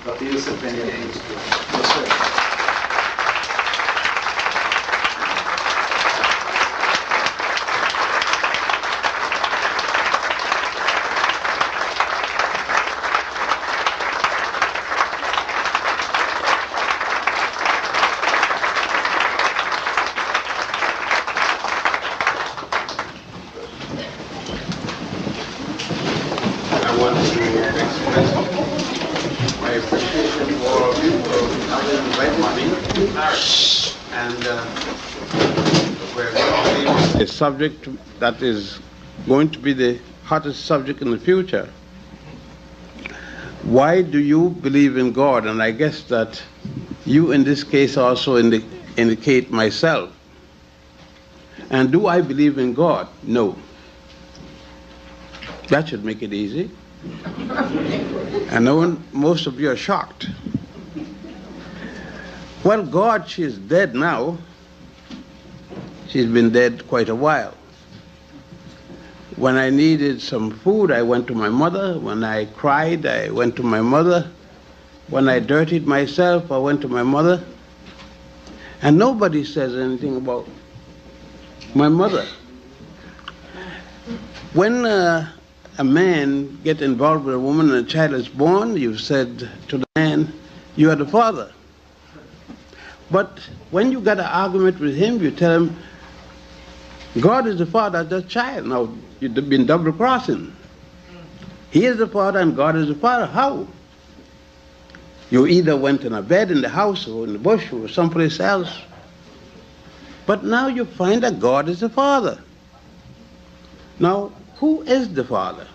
Dr. Yosef Ben Jochannan. Yes, sir. I want to express my appreciation for all of you for having invited me. And we're going to a subject that is going to be the hottest subject in the future. Why do you believe in God? And I guess that you in this case also indicate myself. And do I believe in God? No. That should make it easy. And most of you are shocked. Well, God, she is dead now. She's been dead quite a while. When I needed some food, I went to my mother. When I cried, I went to my mother. When I dirtied myself, I went to my mother. And nobody says anything about my mother. When a man gets involved with a woman and a child is born, you've said to the man, you are the father. But when you got an argument with him, you tell him, God is the father of the child. Now, you've been double-crossing. He is the father and God is the father. How? You either went in a bed in the house or in the bush or someplace else. But now you find that God is the father. Now, who is the father?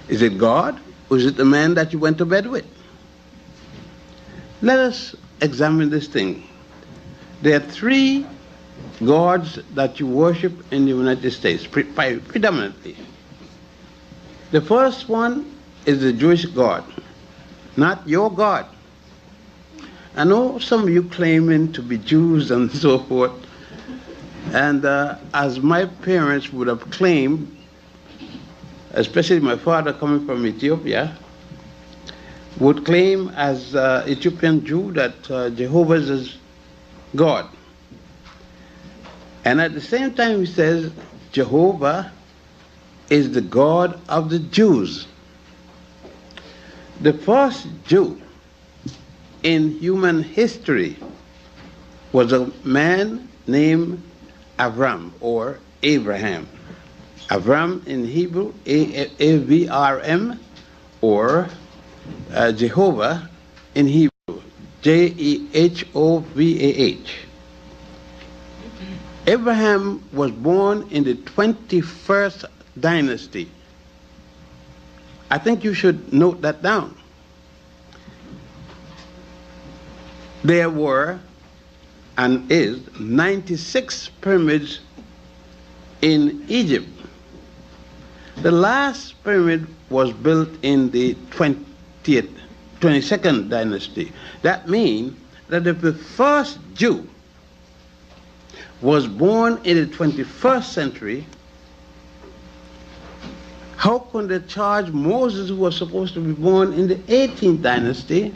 Is it God or is it the man that you went to bed with? Let us examine this thing. There are three gods that you worship in the United States, predominantly. The first one is the Jewish God, not your God. I know some of you claiming to be Jews and so forth, and as my parents would have claimed, especially my father coming from Ethiopia, would claim as Ethiopian Jew that Jehovah is God. And at the same time he says Jehovah is the God of the Jews. The first Jew in human history was a man named Avram or Abraham. Avram in Hebrew, A-V-R-M, or Jehovah in Hebrew, J-E-H-O-V-A-H. Abraham was born in the 21st dynasty. I think you should note that down. There were and is 96 pyramids in Egypt. The last pyramid was built in the 22nd dynasty. That means that if the first Jew was born in the 21st century, how can they charge Moses, who was supposed to be born in the 18th dynasty,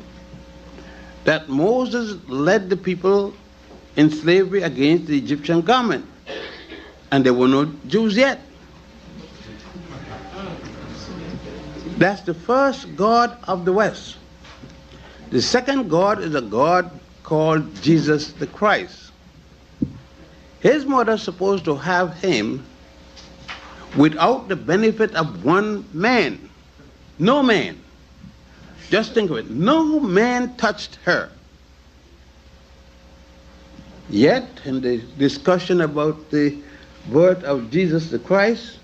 that Moses led the people in slavery against the Egyptian government? And there were no Jews yet. That's the first God of the West. The second God is a God called Jesus the Christ. His mother supposed to have him without the benefit of one man. No man. Just think of it. No man touched her. Yet, in the discussion about the birth of Jesus the Christ,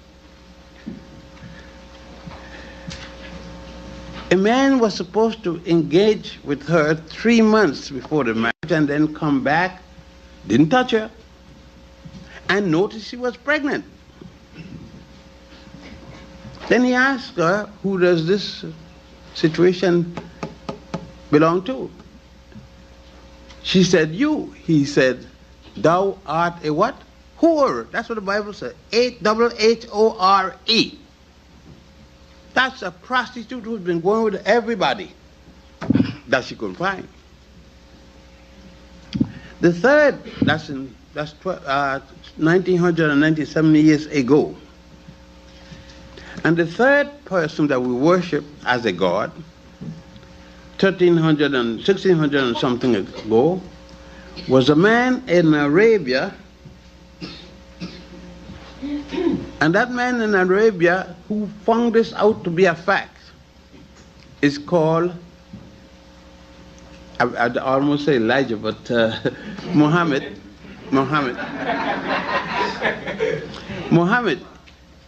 a man was supposed to engage with her 3 months before the marriage and then come back, didn't touch her, and noticed she was pregnant. Then he asked her, who does this situation belong to? She said, you. He said, thou art a what? Whore. That's what the Bible says. H-O-R-E. That's a prostitute who's been going with everybody. that she couldn't find. The third, that's 1997 years ago. And the third person that we worship as a god, 1300 and 1600 and something ago, was a man in Arabia. And that man in Arabia who found this out to be a fact is called, I'd almost say Elijah, but Muhammad. Muhammad,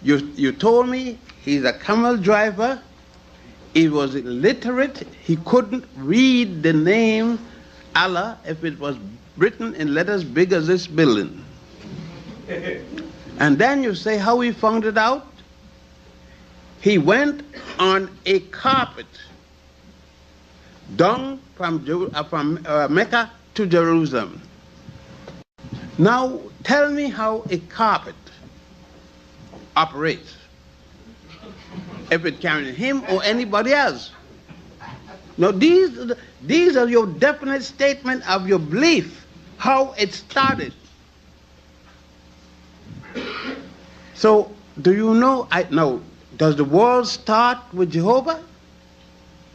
you told me he's a camel driver. He was illiterate. He couldn't read the name Allah if it was written in letters big as this building. And then you say how he found it out? He went on a carpet down from Mecca to Jerusalem. Now tell me how a carpet operates, if it carries him or anybody else. Now these are your definite statement of your belief, how it started. So do you know, does the world start with Jehovah?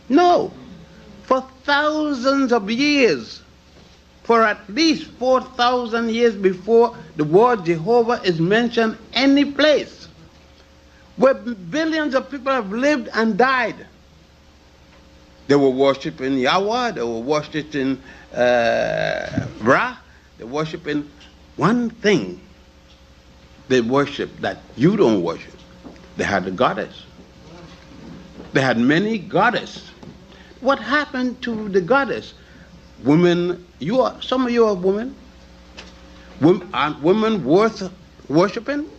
No. For thousands of years, for at least 4,000 years before the word Jehovah is mentioned any place, where billions of people have lived and died. They were worshiping Yahweh, they were worshiping Ra, they were worshiping one thing. They worship that you don't worship. They had a goddess. They had many goddesses. What happened to the goddess? Women, some of you are women. Aren't women worth worshiping?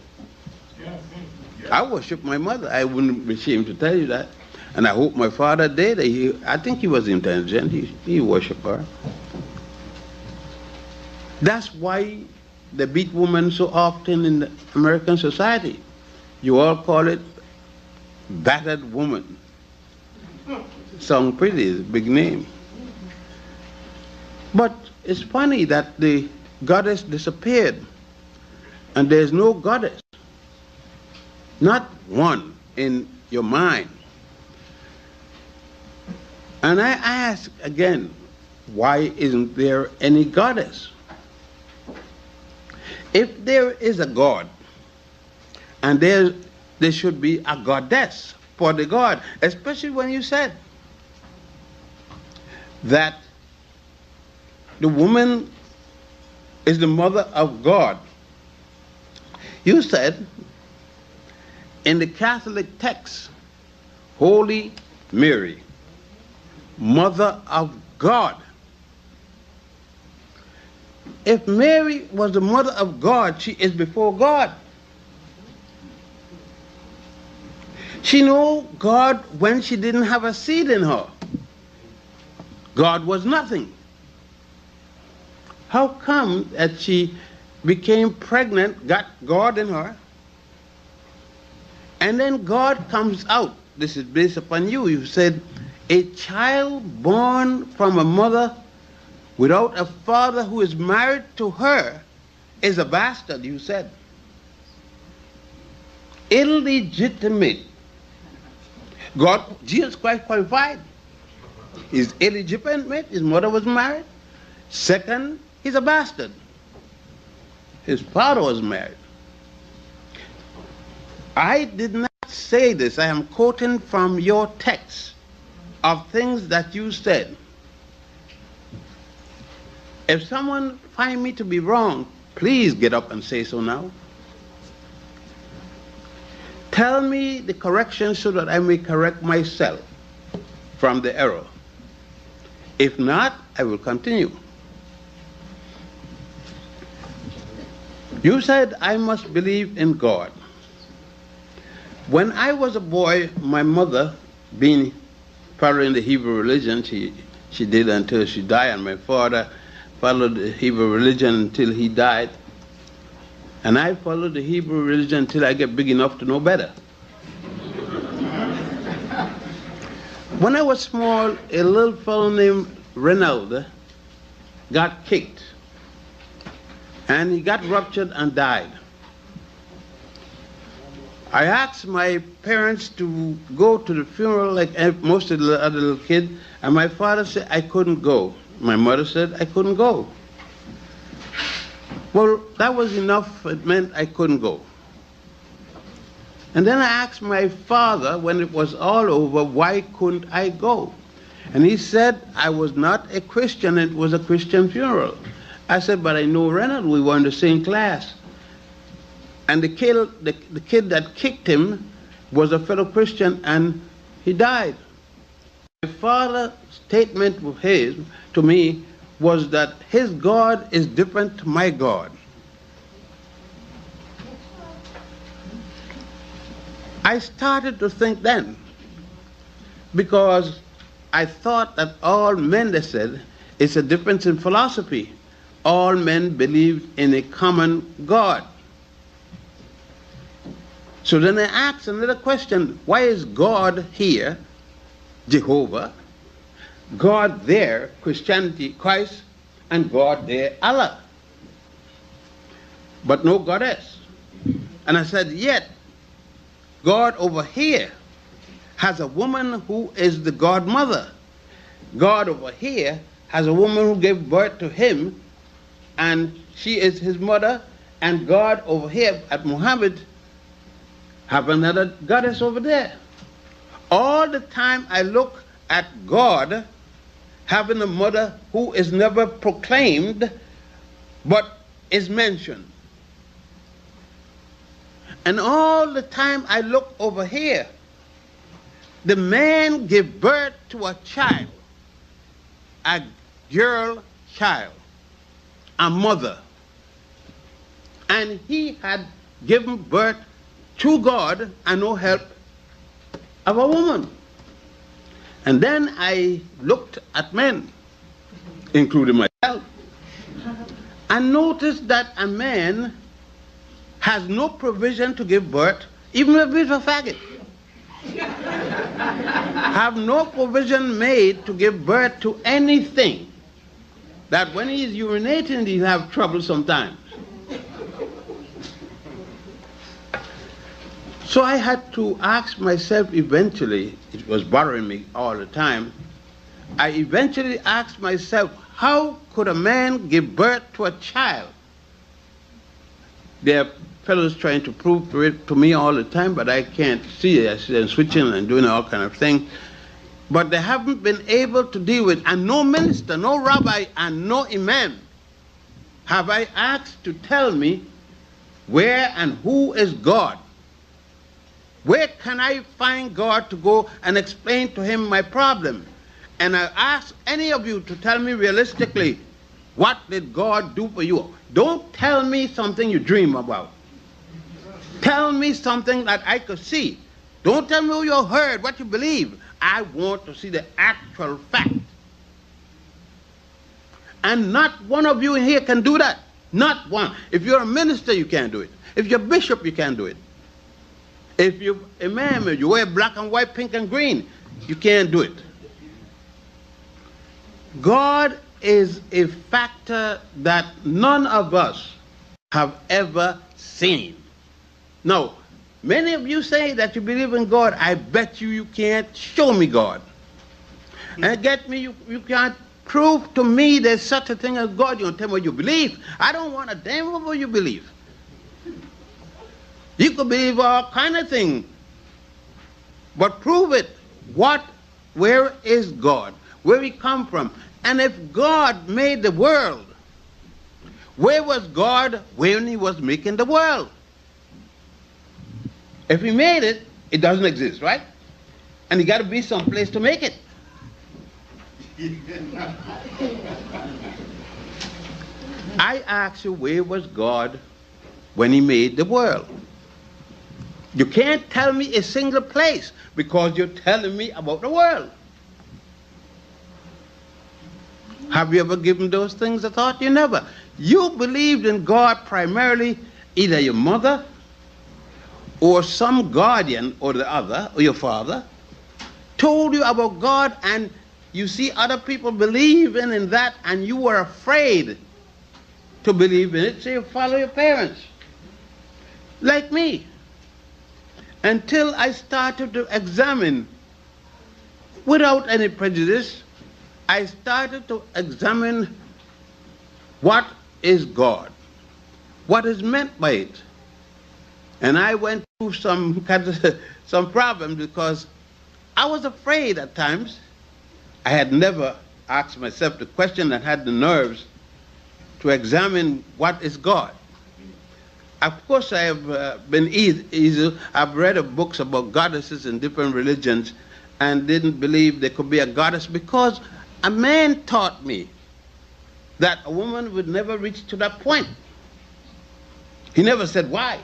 I worship my mother. I wouldn't be ashamed to tell you that. And I hope my father did. I think he was intelligent. He worshiped her. That's why they beat women so often in the American society. You all call it battered woman. Sound pretty, it's a big name. But it's funny that the goddess disappeared and there's no goddess. Not one in your mind. And I ask again, why isn't there any goddess? If there is a God, and there should be a goddess for the God, especially when you said that the woman is the mother of God. You said in the Catholic text, Holy Mary, Mother of God. If Mary was the mother of God, she is before God. She knew God when she didn't have a seed in her. God was nothing. How come that she became pregnant, got God in her, and then God comes out? This is based upon you. You said, a child born from a mother without a father who is married to her is a bastard, you said. Illegitimate. Jesus Christ qualified. He's illegitimate, his mother was married. Second, he's a bastard. His father was married. I did not say this. I am quoting from your text of things that you said. If someone find me to be wrong, please get up and say so now. Tell me the correction so that I may correct myself from the error. If not, I will continue. You said I must believe in God. When I was a boy, my mother, being following the Hebrew religion, she did until she died, and my father followed the Hebrew religion until he died. And I followed the Hebrew religion until I get big enough to know better. When I was small, a little fellow named Reynald got kicked, and he got ruptured and died. I asked my parents to go to the funeral like most of the other little kids, and my father said I couldn't go. My mother said I couldn't go. Well, that was enough. It meant I couldn't go. And then I asked my father, when it was all over, why couldn't I go? And he said I was not a Christian, it was a Christian funeral. I said, but I know Reynald, we were in the same class. And the kid that kicked him was a fellow Christian, and he died. My father's statement to me was that his God is different to my God. I started to think then, because I thought that all men, they said, it's a difference in philosophy. All men believed in a common God. So then I asked another question, why is God here, Jehovah, God there, Christianity, Christ, and God there, Allah, but no goddess? And I said, yet God over here has a woman who is the godmother. God over here has a woman who gave birth to him, and she is his mother. And God over here at Muhammad have another goddess over there. All the time I look at God having a mother who is never proclaimed but is mentioned. And all the time I look over here, the man gave birth to a child, a girl child, a mother. And he had given birth to God and no help of a woman. And then I looked at men, including myself, and noticed that a man has no provision to give birth, even if he's a faggot. Have no provision made to give birth to anything, that when he's urinating, he'll have trouble sometimes. So I had to ask myself eventually, it was bothering me all the time, I eventually asked myself, how could a man give birth to a child? There are fellows trying to prove it to me all the time, but I can't see it. I see them switching and doing all kind of things. But they haven't been able to deal with it. And no minister, no rabbi, and no imam have I asked to tell me where and who is God. Where can I find God to go and explain to him my problem? And I ask any of you to tell me realistically, what did God do for you? Don't tell me something you dream about. Tell me something that I could see. Don't tell me what you heard, what you believe. I want to see the actual fact. And not one of you in here can do that. Not one. If you're a minister, you can't do it. If you're a bishop, you can't do it. If you're a man, you wear black and white, pink and green, you can't do it. God is a factor that none of us have ever seen. Now, many of you say that you believe in God. I bet you can't show me God. And get me, you can't prove to me there's such a thing as God. You don't tell me what you believe. I don't want a damn of what you believe. You could believe all kind of things, but prove it. Where is God? Where he come from? And if God made the world, where was God when he was making the world? If he made it, it doesn't exist, right? And he got to be someplace to make it. I ask you, where was God when he made the world? You can't tell me a single place because you're telling me about the world. Have you ever given those things a thought? You never. You believed in God primarily, either your mother or some guardian or the other, or your father, told you about God and you see other people believing in that and you were afraid to believe in it, so you follow your parents. Like me. Until I started to examine, without any prejudice, I started to examine what is God, what is meant by it. And I went through some problems because I was afraid at times. I had never asked myself the question and had the nerves to examine what is God. Of course, I have been easy. I've read books about goddesses in different religions and didn't believe there could be a goddess because a man taught me that a woman would never reach to that point. He never said why.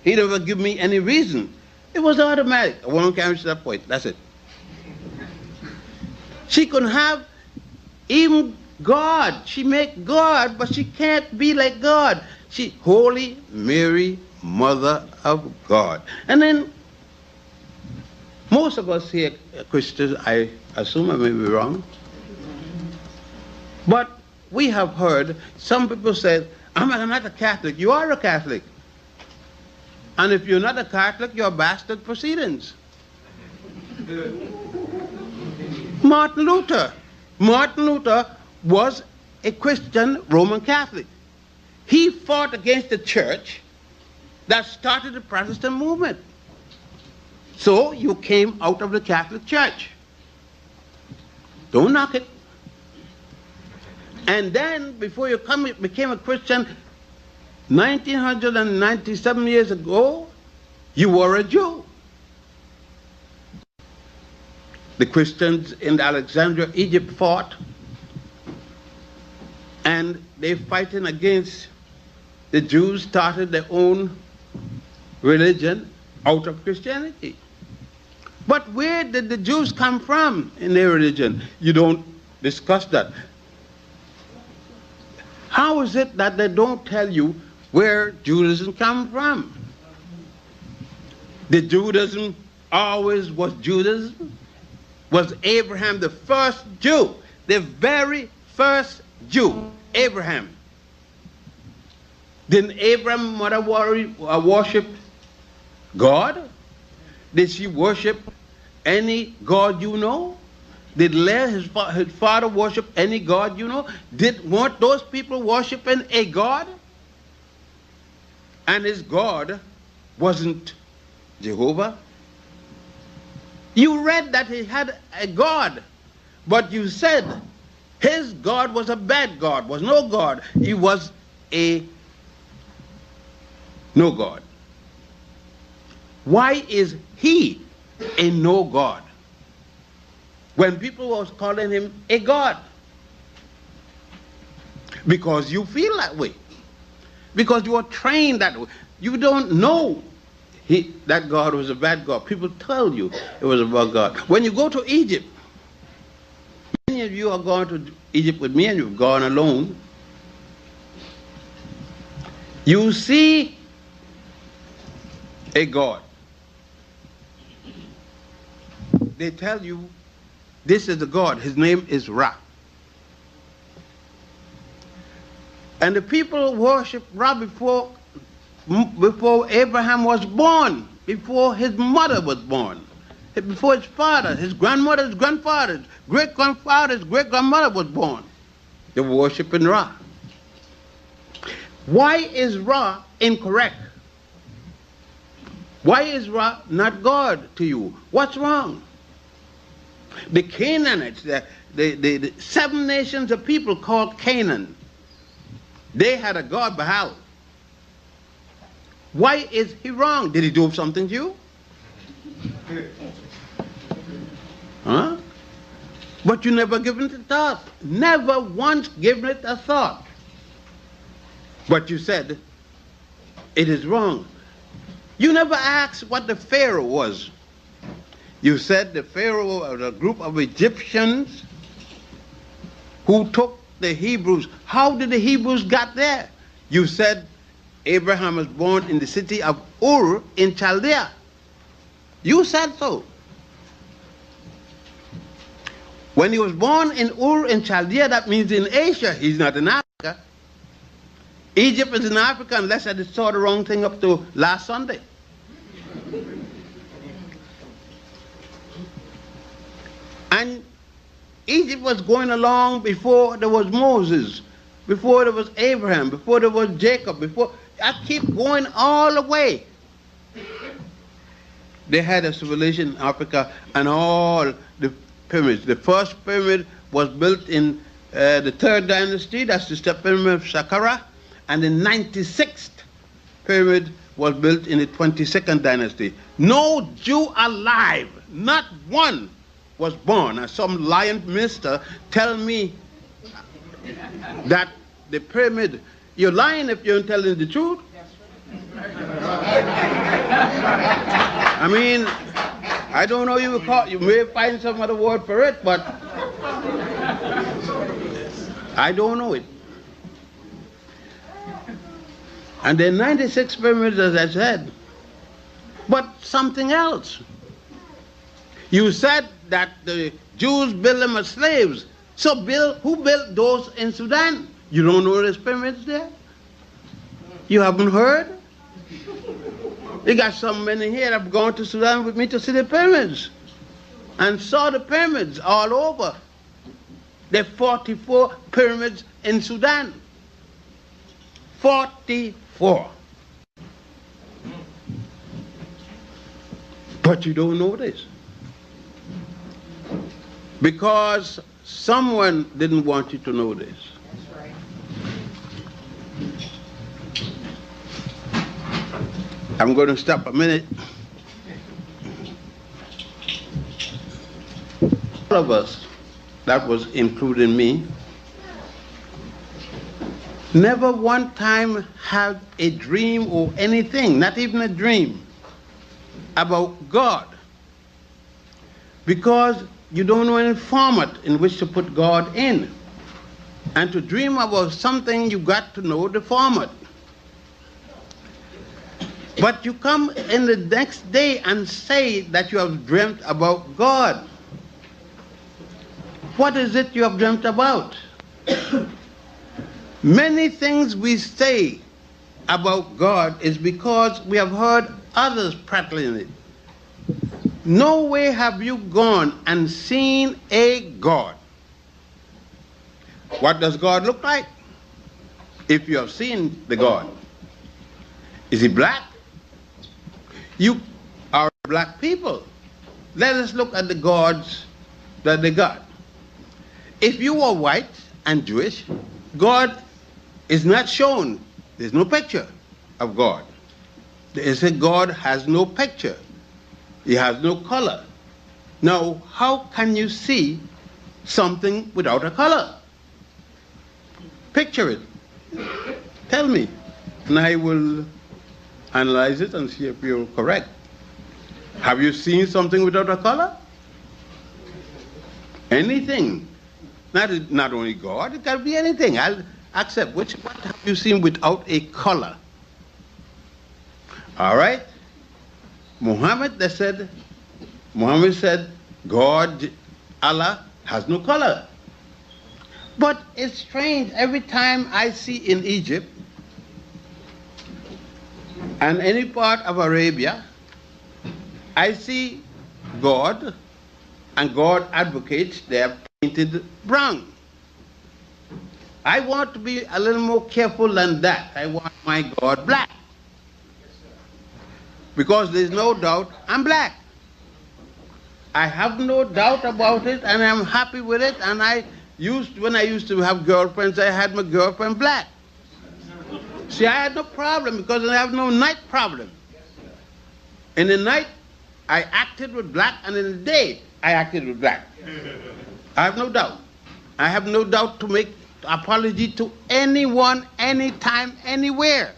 He never gave me any reason. It was automatic. A woman can't reach to that point. That's it. She can have even God. She make God, but she can't be like God. She, Holy Mary, Mother of God. And then most of us here Christians, I assume I may be wrong, but we have heard some people say, I'm not a Catholic. You are a Catholic. And if you're not a Catholic, you're bastard proceedings. Martin Luther was a Christian Roman Catholic. He fought against the church that started the Protestant movement. So you came out of the Catholic Church. Don't knock it. And then before you became a Christian, 1997 years ago, you were a Jew. The Christians in Alexandria, Egypt fought, and they fighting against the Jews, started their own religion out of Christianity. But where did the Jews come from in their religion? You don't discuss that. How is it that they don't tell you where Judaism come from? The Judaism always was Judaism. Was Abraham the first Jew, the very first Jew, Abraham. Didn't Abraham's mother worship God? Did she worship any God you know? Did Leah, his father, worship any God you know? Weren't those people worshiping a God? And his God wasn't Jehovah? You read that he had a God, but you said his God was a bad God, was no God. He was a no God. Why is he a no God when people was calling him a God? Because you feel that way. Because you are trained that way. You don't know that God was a bad God. People tell you it was a bad God. When you go to Egypt, many of you are going to Egypt with me and you've gone alone. You see a God. They tell you this is the God. His name is Ra. And the people worship Ra before Abraham was born, before his mother was born, before his father, his grandmother, his grandfather, his great-grandfather, his great-grandmother was born. They were worshiping Ra. Why is Ra incorrect? Why is Ra not God to you? What's wrong? The Canaanites, the 7 nations of people called Canaan, they had a god, Baal. Why is he wrong? Did he do something to you? Huh? But you never given it a thought. Never once given it a thought. But you said, it is wrong. You never asked what the Pharaoh was. You said the Pharaoh was a group of Egyptians who took the Hebrews. How did the Hebrews get there? You said Abraham was born in the city of Ur in Chaldea. You said so. When he was born in Ur in Chaldea, that means in Asia. He's not in Africa. Egypt is in Africa unless I saw the wrong thing up to last Sunday. And Egypt was going along before there was Moses, before there was Abraham, before there was Jacob, before I keep going all the way. They had a civilization in Africa and all the pyramids. The first pyramid was built in the 3rd dynasty, that's the step pyramid of Saqqara, and the 96th pyramid was built in the 22nd dynasty. No Jew alive, not one, was born. And some lion minister tell me that the pyramid, you're lying if you're telling the truth. I mean, I don't know, you may find some other word for it, but I don't know it. And there are 96 pyramids, as I said. But something else. You said that the Jews built them as slaves. So who built those in Sudan? You don't know there's pyramids there? You haven't heard? You got some men in here that have gone to Sudan with me to see the pyramids and saw the pyramids all over. There are 44 pyramids in Sudan. 44. But you don't know this. Because someone didn't want you to know this. That's right. I'm going to stop a minute. All of us, that was including me, never one time had a dream or anything, not even a dream, about God. Because you don't know any format in which to put God in. And to dream about something, you got to know the format. But you come in the next day and say that you have dreamt about God. What is it you have dreamt about? Many things we say about God is because we have heard others prattling it. No way have you gone and seen a God. What does God look like? If you have seen the God. Is he black? You are black people. Let us look at the gods that they got. If you are white and Jewish, God is not shown. There's no picture of God. They say God has no picture. He has no color. Now, how can you see something without a color? Picture it. Tell me, and I will analyze it and see if you're correct. Have you seen something without a color? Anything. Not only God, it can be anything. I'll accept. What have you seen without a color? All right. Muhammad said, God, Allah, has no color. But it's strange, every time I see in Egypt and any part of Arabia, I see God, and God advocates they're painted brown. I want to be a little more careful than that. I want my God black. Because there's no doubt I'm black. I have no doubt about it, and I'm happy with it. And when I used to have girlfriends, I had my girlfriend black. See, I had no problem because I have no night problem. In the night, I acted with black, and in the day, I acted with black. I have no doubt. I have no doubt to make apology to anyone, anytime, anywhere.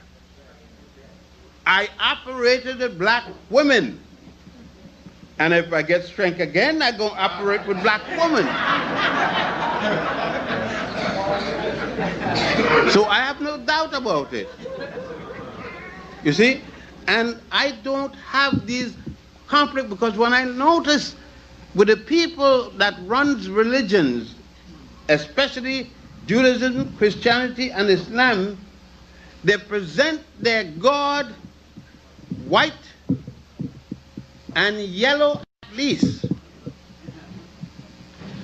I operated with black women. And if I get strength again, I'm going to operate with black women. So I have no doubt about it. You see? And I don't have these conflicts because when I notice with the people that runs religions, especially Judaism, Christianity, and Islam, they present their God white and yellow at least.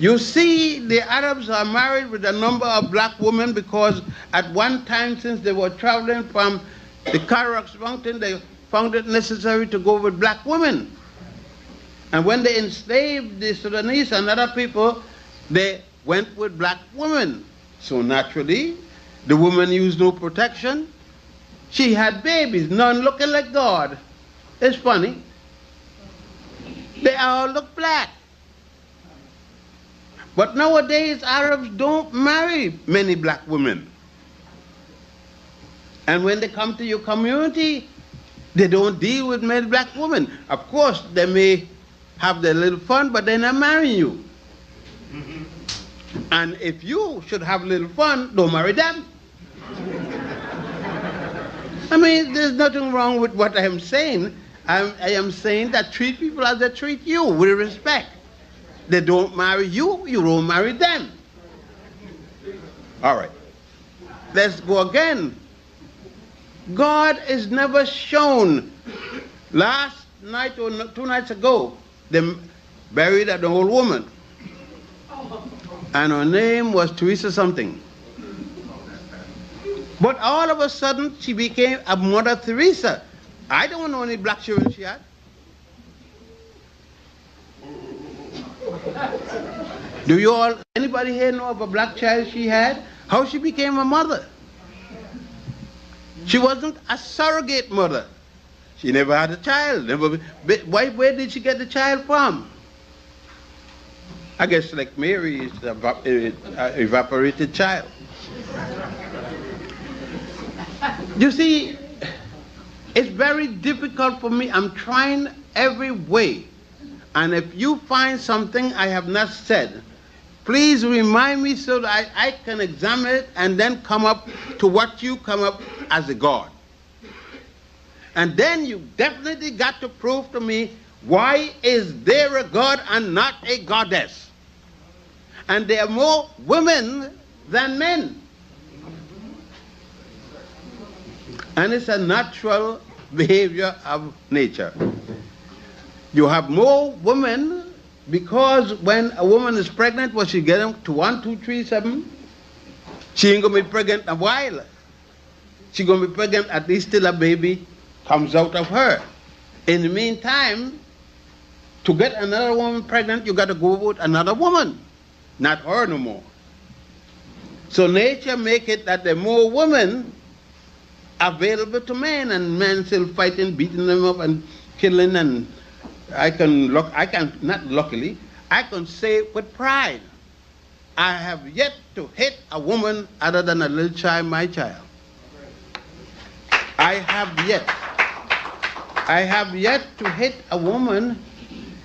You see, the Arabs are married with a number of black women because at one time, since they were traveling from the Karax mountain, they found it necessary to go with black women. And when they enslaved the Sudanese and other people, they went with black women. So naturally, the woman used no protection. She had babies, none looking like God. It's funny. They all look black. But nowadays, Arabs don't marry many black women. And when they come to your community, they don't deal with many black women. Of course, they may have their little fun, but they're not marrying you. And if you should have a little fun, don't marry them. I mean, there's nothing wrong with what I am saying. I am saying that treat people as they treat you, with respect. They don't marry you, you don't marry them. All right. Let's go again. God is never shown. Last night or 2 nights ago, they buried an old woman. And her name was Teresa something. But all of a sudden, she became a Mother Teresa. I don't know any black children she had. Do you all, anybody here know of a black child she had? How she became a mother? She wasn't a surrogate mother. She never had a child. Where did she get the child from? I guess like Mary is an evaporated child. You see, it's very difficult for me. I'm trying every way. And if you find something I have not said, please remind me so that I can examine it and then come up to what you come up as a God. And then you definitely got to prove to me, why is there a God and not a goddess? And there are more women than men. And it's a natural behavior of nature. You have more women because when a woman is pregnant, what she getting to 1, 2, 3, 7? She ain't gonna be pregnant a while. She's gonna be pregnant at least till a baby comes out of her. In the meantime, to get another woman pregnant, you got to go with another woman, not her no more. So nature make it that there are more women available to men, and men still fighting, beating them up and killing. And I can say with pride, I have yet to hit a woman other than a little child, my child. I have yet to hit a woman.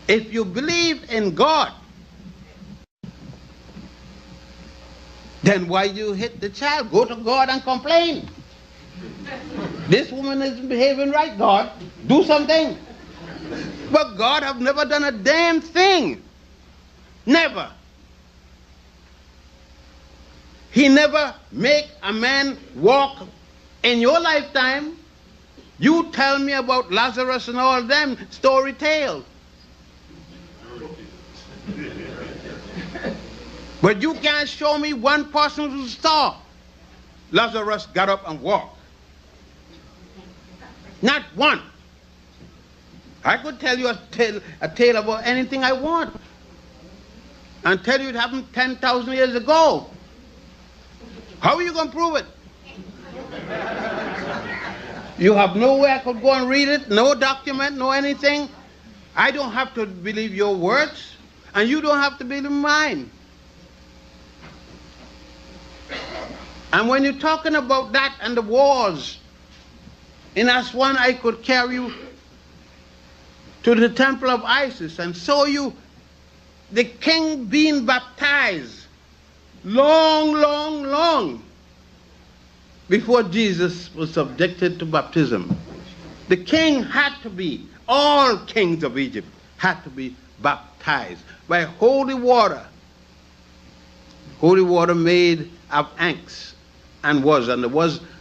If you believe in God, then why you hit the child? Go to God and complain. This woman isn't behaving right, God. Do something. But God have never done a damn thing. Never. He never make a man walk in your lifetime. You tell me about Lazarus and all them story tales. But you can't show me one person who saw Lazarus got up and walked. Not one. I could tell you a tale about anything I want and tell you it happened 10,000 years ago. How are you going to prove it? You have no way I could go and read it, no document, no anything. I don't have to believe your words, and you don't have to believe mine. And when you're talking about that and the wars, in Aswan I could carry you to the temple of Isis and show you the king being baptized long before Jesus was subjected to baptism. The king had to be, all kings of Egypt had to be baptized by holy water made of ants, and the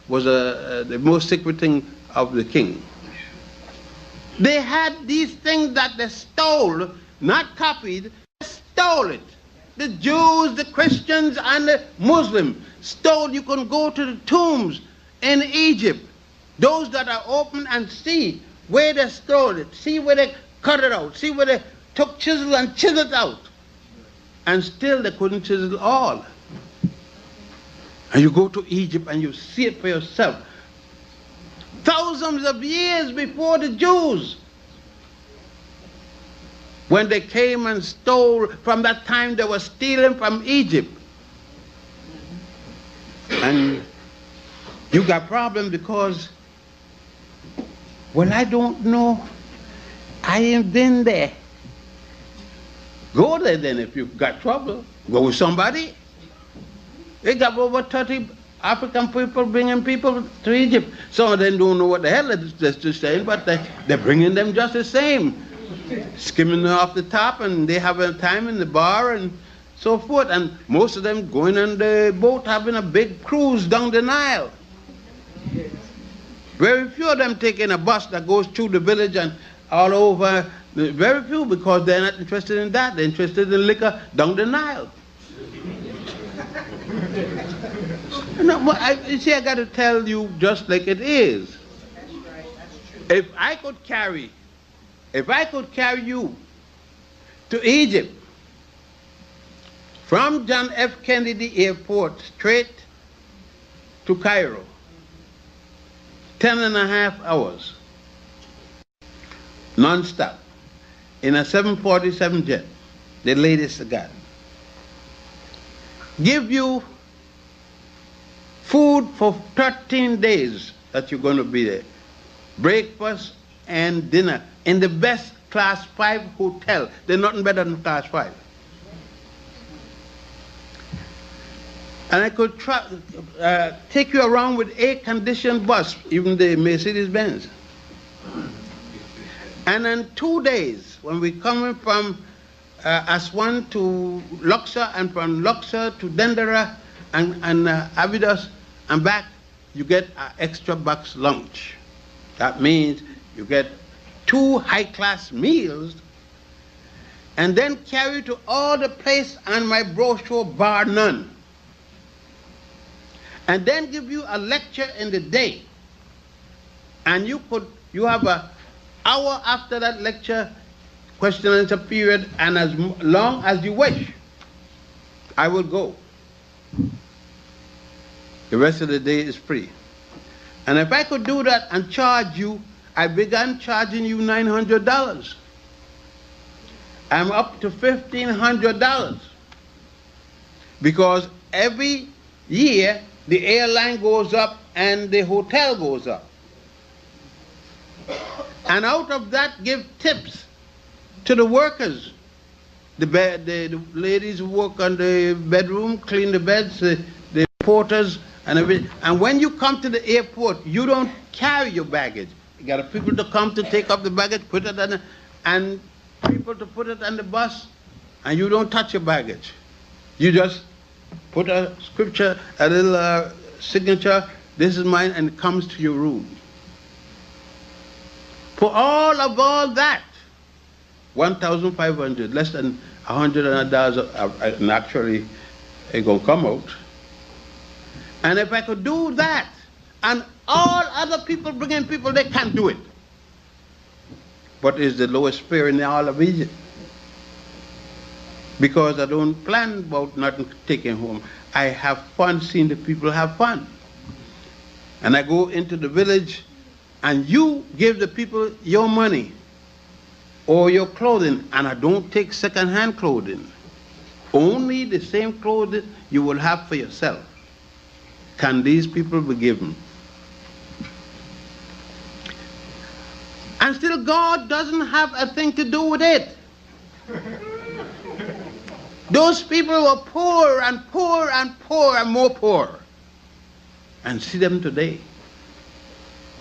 was the most sacred thing of the king. They had these things that they stole, not copied, they stole it. The Jews, the Christians, and the Muslims stole. You can go to the tombs in Egypt, those that are open, and see where they stole it, see where they cut it out, see where they took chisel and chiseled it out. And still they couldn't chisel all. And you go to Egypt and you see it for yourself. Thousands of years before the Jews, when they came and stole, from that time they were stealing from Egypt. And you got problem because, well, I don't know. I ain't been there. Go there then if you've got trouble. Go with somebody. They got over 30 African people bringing people to Egypt. Some of them don't know what the hell they're saying, but they're bringing them just the same. Skimming off the top, and they have a time in the bar and so forth. And most of them going on the boat having a big cruise down the Nile. Very few of them taking a bus that goes through the village and all over. Very few, because they're not interested in that. They're interested in liquor down the Nile. You see, I got to tell you just like it is. That's right. That's true. If I could carry you to Egypt from John F. Kennedy Airport straight to Cairo, 10.5 hours, non-stop, in a 747 jet, the latest I got, give you food for 13 days that you're going to be there, breakfast and dinner in the best class 5 hotel. There's nothing better than class 5. And I could take you around with air-conditioned bus, even the Mercedes-Benz. And in 2 days, when we're coming from Aswan to Luxor, and from Luxor to Dendera and Abydos and back, you get an extra box lunch. That means you get 2 high-class meals, and then carry you to all the place on my brochure, bar none. And then give you a lecture in the day. And you have an hour after that lecture, question and answer period, and as long as you wish, I will go. The rest of the day is free. And if I could do that and charge you, I began charging you $900. I'm up to $1,500. Because every year, the airline goes up and the hotel goes up. And out of that, give tips to the workers. The ladies who work on the bedroom, clean the beds, the porters, and everything. And when you come to the airport, you don't carry your baggage. You got people to come to take up the baggage, put it on and people to put it on the bus, and you don't touch your baggage. You just put a scripture, a little signature, this is mine, and it comes to your room. For all of all that, $1,500, less than $100 naturally it's going to come out. And if I could do that, and all other people bringing people, they can't do it. But it's the lowest fare in all of Egypt. Because I don't plan about nothing taking home. I have fun seeing the people have fun. And I go into the village, and you give the people your money or your clothing, and I don't take second-hand clothing. Only the same clothing you will have for yourself can these people be given. And still God doesn't have a thing to do with it. Those people were poor and poor and poor and more poor. And see them today.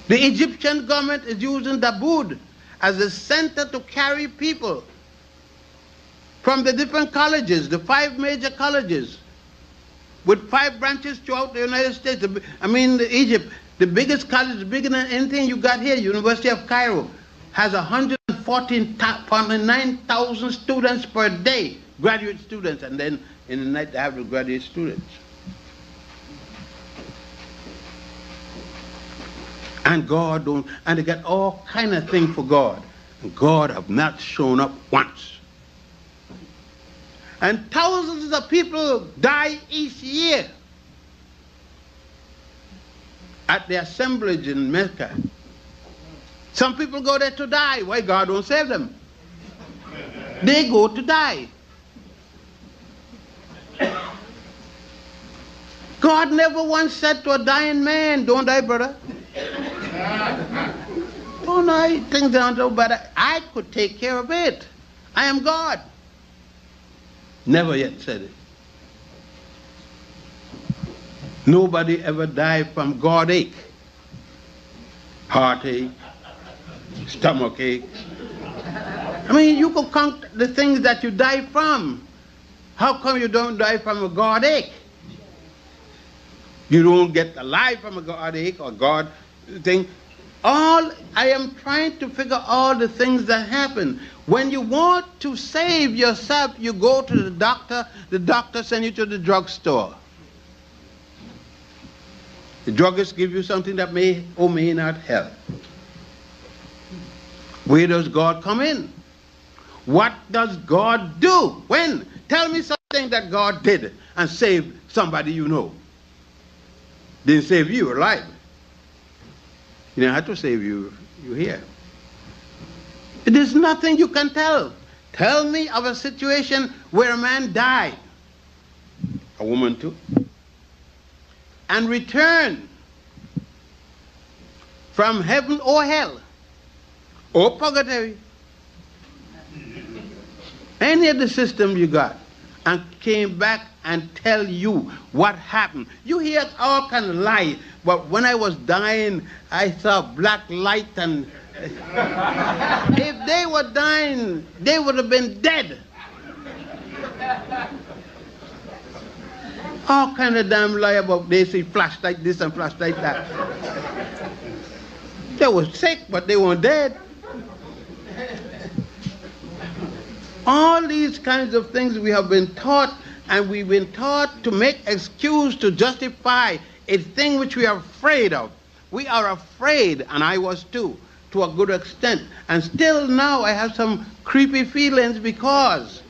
The Egyptian government is using Daboud as a center to carry people from the different colleges, the 5 major colleges, with 5 branches throughout the United States. I mean, Egypt, the biggest college, bigger than anything you got here, University of Cairo, has 149,000 students per day, graduate students, and then in the night they have the graduate students. And God don't, and they got all kind of things for God. And God have not shown up once. And thousands of people die each year at the assemblage in Mecca. Some people go there to die. Why God don't save them? They go to die. God never once said to a dying man, don't die, brother. Don't die, things aren't so bad. I could take care of it. I am God. Never yet said it. Nobody ever died from God-ache, heartache, stomachache. I mean, you could count the things that you die from. How come you don't die from a God-ache? You don't get alive from a God-ache or God thing. I am trying to figure all the things that happen. When you want to save yourself, you go to the doctor sends you to the drugstore. The druggist gives you something that may or may not help. Where does God come in? What does God do? When? Tell me something that God did and saved somebody you know. Didn't save you alive. He didn't have to save you here. There's nothing you can tell. Tell me of a situation where a man died, a woman too, and returned from heaven or hell or purgatory, any of the system you got, and came back and tell you what happened. You hear all kind of lies, but when I was dying, I saw black light, and if they were dying, they would have been dead. All kind of damn lie about they see flashlight this and flashlight that. They were sick, but they weren't dead. All these kinds of things we have been taught, and we've been taught to make excuse to justify a thing which we are afraid of. We are afraid, and I was too, to a good extent. And still now I have some creepy feelings because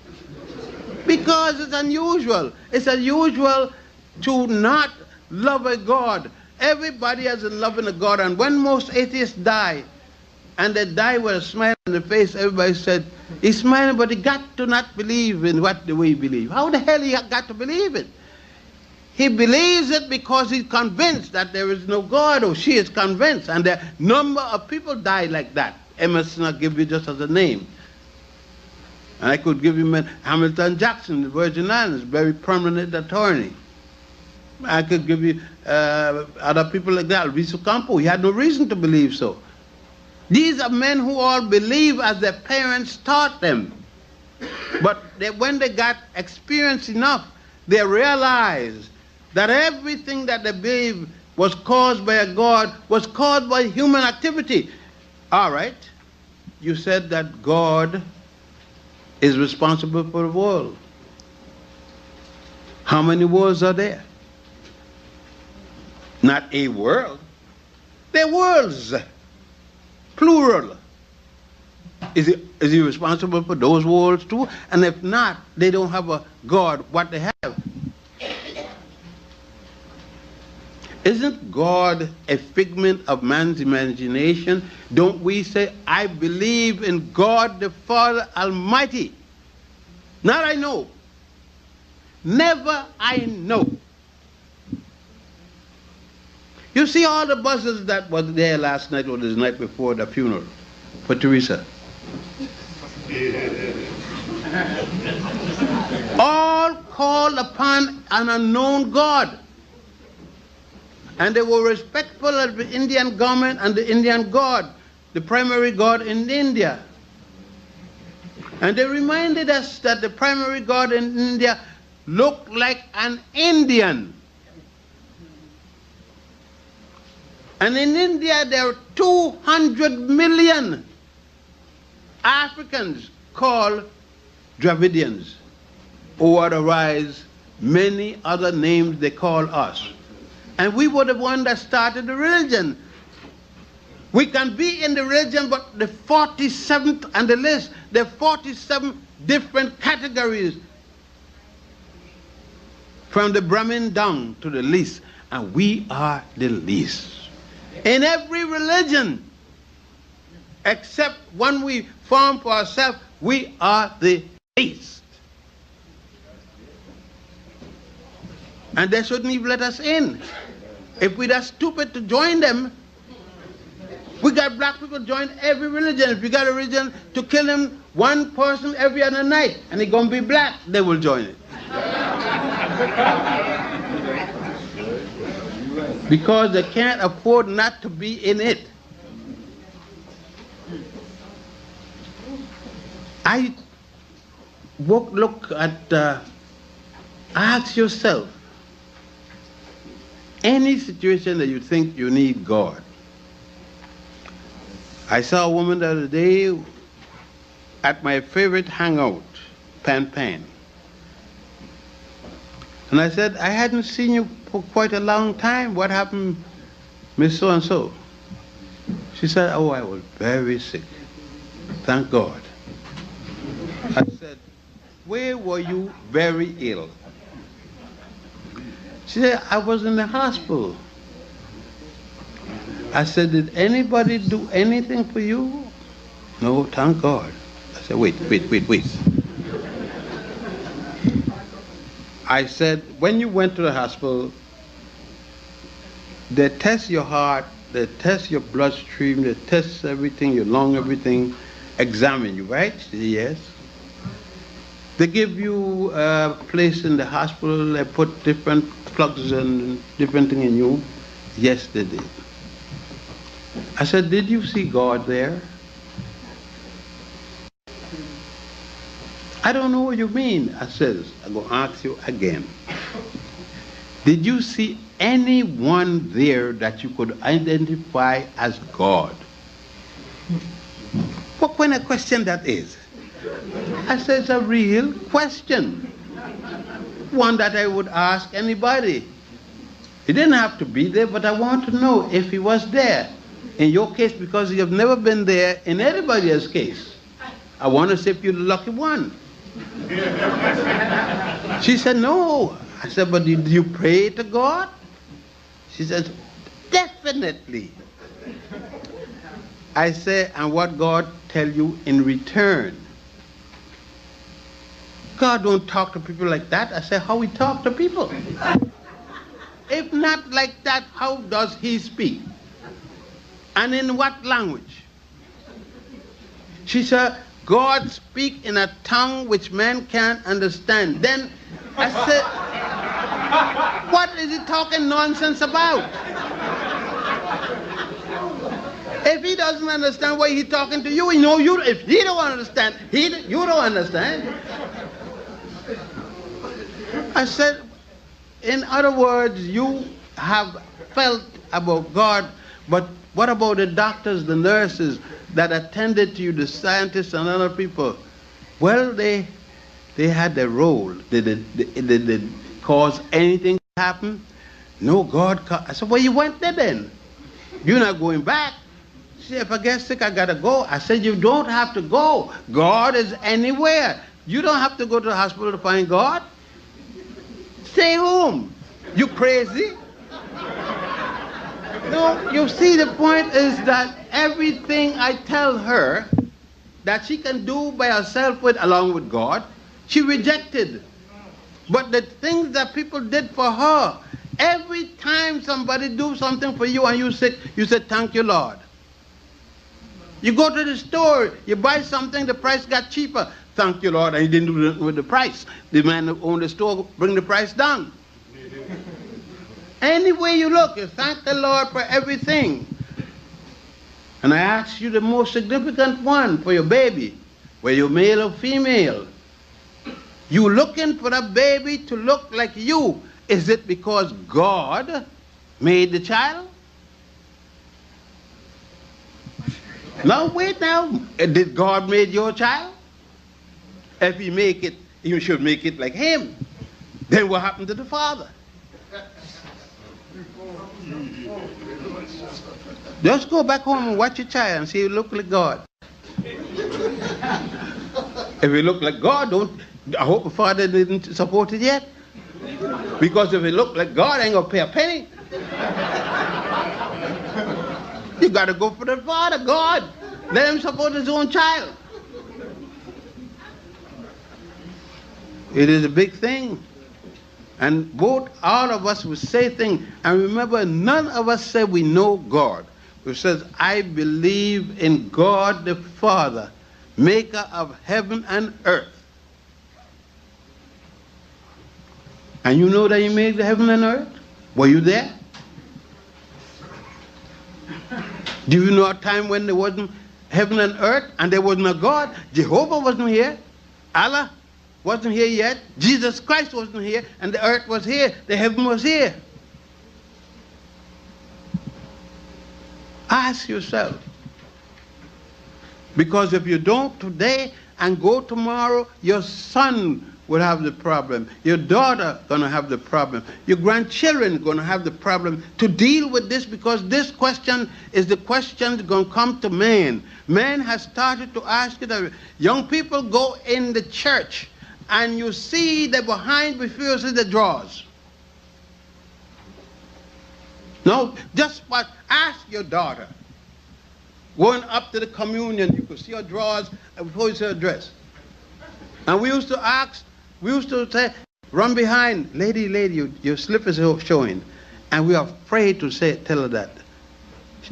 it's unusual. It's unusual to not love a God. Everybody has a love in a God, and when most atheists die, and they die with a smile on the face, everybody said, he's smiling, but he got to not believe in what the way he believes. How the hell he got to believe it? He believes it because he's convinced that there is no God, or she is convinced. And the number of people die like that. Emerson, I'll give you just as a name. And I could give you Hamilton Jackson, the Virgin Islands, very prominent attorney. I could give you other people like that. Luis Ocampo, he had no reason to believe so. These are men who all believe as their parents taught them. But when they got experience enough, they realized that everything that they believed was caused by a God, was caused by human activity. All right, you said that God is responsible for the world. How many worlds are there? Not a world. They're worlds. Plural. Is he responsible for those worlds too? And if not, they don't have a God. What they have? Isn't God a figment of man's imagination? Don't we say, I believe in God the Father Almighty? Not I know. Never I know. You see all the buses that was there last night or the night before the funeral for Teresa. All called upon an unknown God. And they were respectful of the Indian government and the Indian God, the primary God in India. And they reminded us that the primary god in India looked like an Indian. And in India, there are 200 million Africans called Dravidians, or otherwise many other names they call us. And we were the one that started the religion. We can be in the religion, but the 47th on the list, there are 47 different categories from the Brahmin down to the least, and we are the least. In every religion, except one we form for ourselves, we are the least. And they shouldn't even let us in. If we're that stupid to join them, we got black people join every religion. If you got a religion to kill him, one person every other night, and he's going to be black, they will join it. Because they can't afford not to be in it. I look at, ask yourself, any situation that you think you need God. I saw a woman the other day at my favorite hangout, Pan Pan. And I said, I hadn't seen you for quite a long time. What happened, Miss So-and-so? She said, oh, I was very sick. Thank God. I said, where were you very ill? She said, I was in the hospital. I said, did anybody do anything for you? No, thank God. I said, wait. I said, when you went to the hospital, they test your heart, they test your bloodstream, they test everything, your lung, everything, examine you, right? She said, yes. They give you a place in the hospital, they put different plugs and different things in you. Yes, they did. I said, did you see God there? I don't know what you mean. I said, I'm going to ask you again. Did you see anyone there that you could identify as God? What kind of question that is? I said, it's a real question. One that I would ask anybody. He didn't have to be there, but I want to know if he was there. In your case, because you have never been there in anybody else's case. I want to see if you're the lucky one. She said, no. I said, but did you pray to God? She said, definitely. I said, and what God tell you in return? God don't talk to people like that. I said, how he talk to people? If not like that, how does he speak? And in what language? She said, God speak in a tongue which man can't understand. Then I said, what is he talking nonsense about? If he doesn't understand why he's talking to you, you know, if he don't understand, you don't understand. I said, in other words, you have felt about God, but what about the doctors, the nurses that attended to you, the scientists and other people? Well, they had their role. Did it cause anything to happen? No, God. I said, well, you went there then. You're not going back. She said, if I get sick, I got to go. I said, you don't have to go. God is anywhere. You don't have to go to the hospital to find God. Stay home. You crazy? No, you see, the point is that everything I tell her that she can do by herself along with God, she rejected. But the things that people did for her, every time somebody do something for you and you sick, you say, thank you, Lord. You go to the store, you buy something, the price got cheaper. Thank you, Lord, and he didn't do it with the price. The man who owned the store bring the price down. Any way you look, you thank the Lord for everything. And I ask you the most significant one for your baby. whether you're male or female, you looking for a baby to look like you. Is it because God made the child? Now wait now. Did God make your child? If he make it, you should make it like him. Then what happened to the father? Just go back home and watch your child and see if you look like God. If you look like God, I hope the father didn't support it yet. Because if it look like God, I ain't gonna pay a penny. You gotta go for the father, God. Let him support his own child. It is a big thing. And all of us will say things. And remember, none of us say we know God. We says, I believe in God the Father, maker of heaven and earth. And you know that he made the heaven and earth? Were you there? Do you know a time when there wasn't heaven and earth and there wasn't a God? Jehovah wasn't here. Allah wasn't here yet. Jesus Christ wasn't here. And the earth was here. The heaven was here. Ask yourself. Because if you don't today and go tomorrow, your son will have the problem. Your daughter going to have the problem. Your grandchildren going to have the problem to deal with this, because this question is the question that's going to come to man. Man has started to ask it. Young people go in the church and you see that behind before you see the drawers. No, just what, ask your daughter. Going up to the communion, you could see her drawers before you see her dress. And we used to say, run behind, lady, your slippers are showing. And we are afraid to tell her that.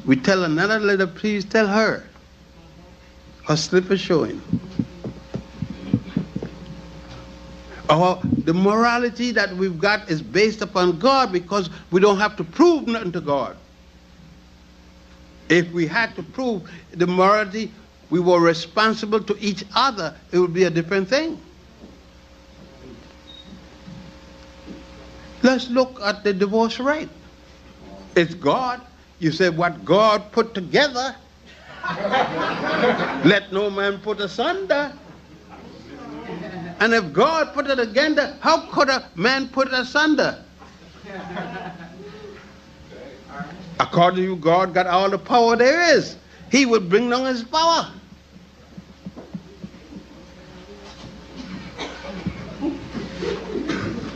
We tell another lady, please tell her. Her slippers showing. The morality that we've got is based upon God, because we don't have to prove nothing to God. If we had to prove the morality, we were responsible to each other, it would be a different thing. Let's look at the divorce rate. It's God. You say what God put together, let no man put asunder. And if God put it together, how could a man put it asunder? According to you, God got all the power there is. He would bring down his power.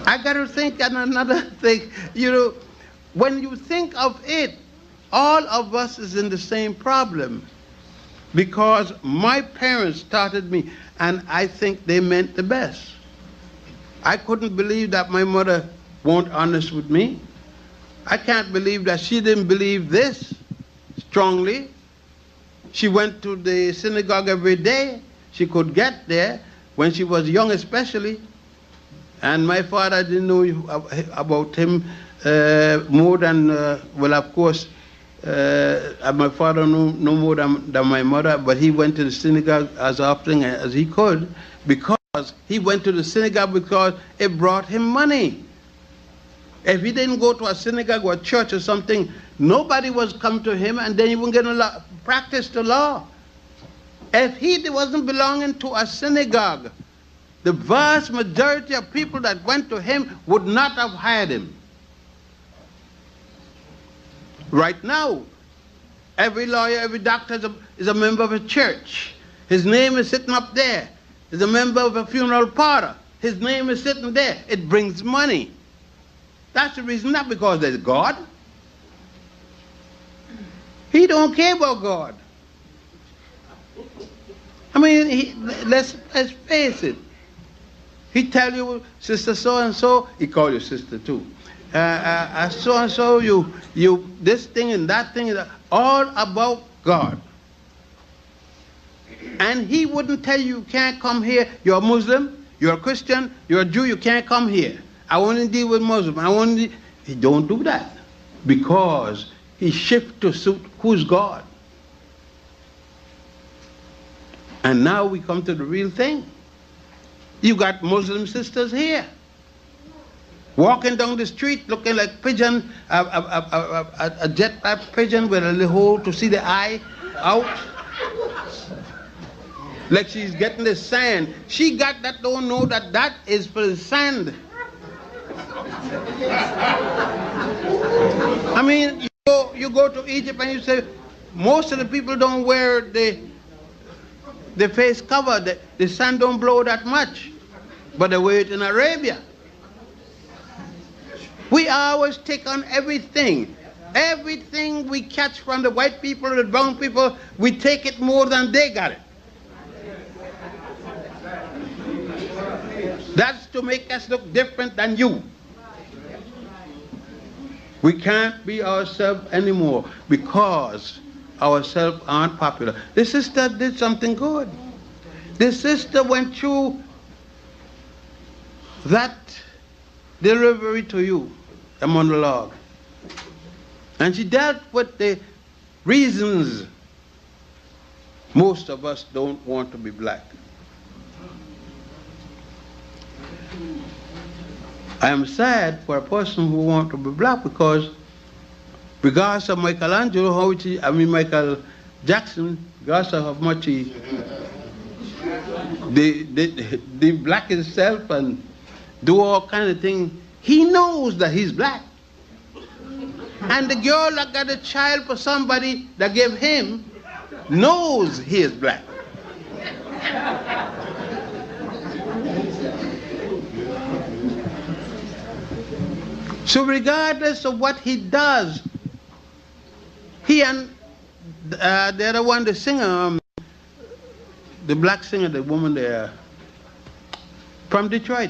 I got to think on another thing. You know, when you think of it, all of us is in the same problem. Because my parents started me, and I think they meant the best. I couldn't believe that my mother weren't honest with me. I can't believe that she didn't believe this strongly. She went to the synagogue every day. She could get there when she was young especially. And my father didn't know about him more than, well, of course, my father knew no more than my mother, but he went to the synagogue as often as he could, because he went to the synagogue because it brought him money. If he didn't go to a synagogue or a church or something, nobody was coming to him, and then he wouldn't get to practice the law. If he wasn't belonging to a synagogue, the vast majority of people that went to him would not have hired him. Right now, every lawyer, every doctor is a member of a church. His name is sitting up there. He's a member of a funeral parlor. His name is sitting there. It brings money. That's the reason, not because there's God. He don't care about God. I mean, let's face it. He tell you, sister so-and-so, he call you sister too. So-and-so, you this thing and that thing, all about God. And he wouldn't tell you can't come here. You're a Muslim, you're a Christian, you're a Jew, you can't come here. I want to deal with Muslim. He don't do that, because he shifts to suit who's God. And now we come to the real thing. You got Muslim sisters here, walking down the street looking like pigeon, a jet-black pigeon with a little hole to see the eye out. Like she's getting the sand. She got that, don't know that that is for the sand. I mean, you go to Egypt and you say, most of the people don't wear the face cover. The sun don't blow that much. But they wear it in Arabia. We always take on everything. Everything we catch from the white people, the brown people, we take it more than they got it. That's to make us look different than you. We can't be ourselves anymore because ourselves aren't popular. The sister did something good. The sister went through that delivery to you, a monologue. And she dealt with the reasons most of us don't want to be black. I am sad for a person who wants to be black because regardless of Michael Jackson, regardless of how much he the black himself and do all kind of things, he knows that he's black. And the girl that got a child for somebody that gave him knows he is black. So regardless of what he does, he and the other one, the singer, the black singer, the woman there, from Detroit.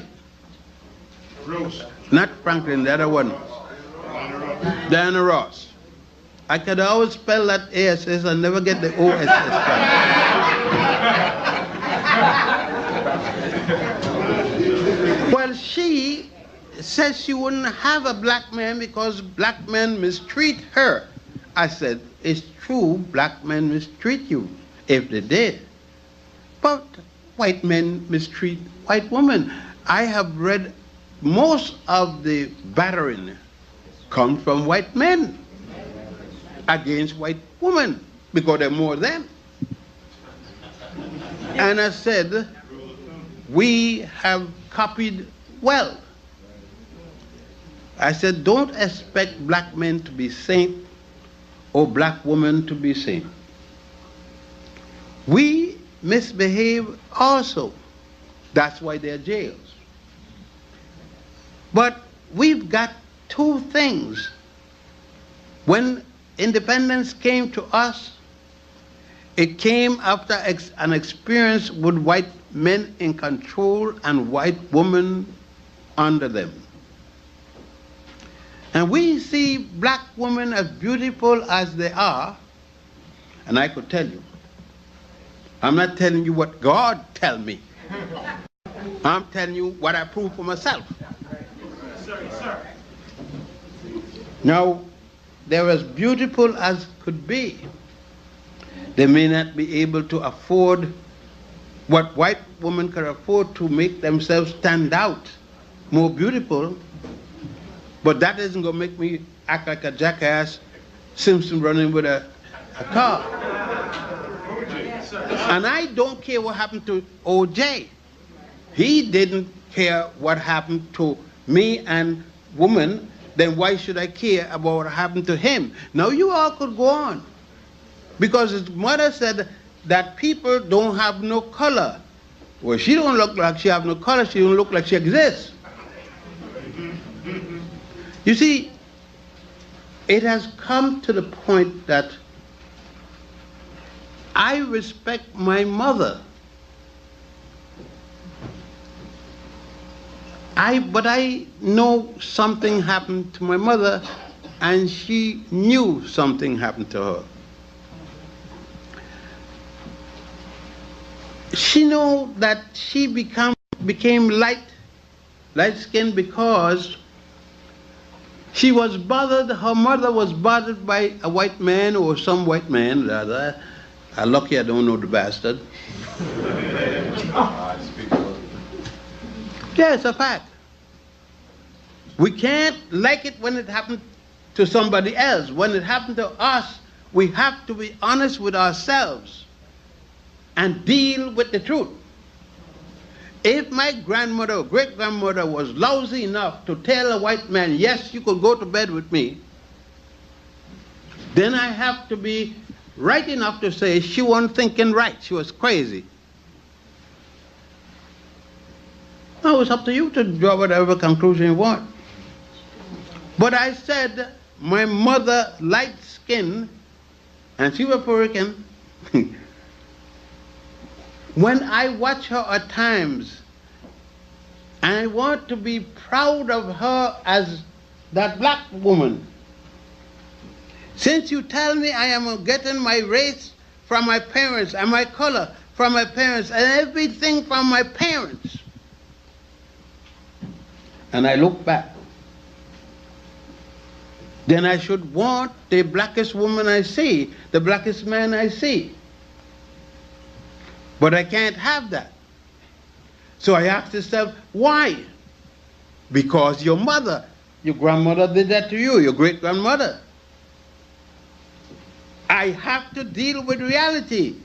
Rose. Not Franklin, the other one. Diana Ross. I could always spell that ASS and never get the OSS right. Well, she says she wouldn't have a black man because black men mistreat her. I said, it's true, black men mistreat you, if they did. But white men mistreat white women. I have read most of the battering comes from white men against white women because there are more of them. And I said, we have copied well. I said, don't expect black men to be saint or black women to be saint. We misbehave also. That's why they're jails. But we've got two things. When independence came to us, it came after an experience with white men in control and white women under them. And we see black women as beautiful as they are, and I could tell you, I'm not telling you what God tell me. I'm telling you what I prove for myself. Sir. Now, they're as beautiful as could be. They may not be able to afford what white women can afford to make themselves stand out more beautiful, but that isn't going to make me act like a jackass Simpson running with a car. And I don't care what happened to O.J. He didn't care what happened to me and woman, then why should I care about what happened to him? Now you all could go on. Because his mother said that people don't have no color. Well, she don't look like she have no color, she don't look like she exists. You see, it has come to the point that I respect my mother. But I know something happened to my mother, and she knew something happened to her. She knew that she became light-skinned because she was bothered, her mother was bothered by a white man or some white man rather, I'm lucky I don't know the bastard. Yeah, it's a fact. We can't like it when it happened to somebody else. When it happened to us, we have to be honest with ourselves and deal with the truth. If my grandmother or great-grandmother was lousy enough to tell a white man, yes, you could go to bed with me, then I have to be right enough to say she wasn't thinking right. She was crazy. Now it's up to you to draw whatever conclusion you want. But I said my mother, light skin, and she was Puerto Rican. When I watch her at times, and I want to be proud of her as that black woman. Since you tell me I am getting my race from my parents and my color from my parents and everything from my parents, and I look back, then I should want the blackest woman I see, the blackest man I see. But I can't have that. So I ask myself, why? Because your mother, your grandmother did that to you, your great-grandmother. I have to deal with reality.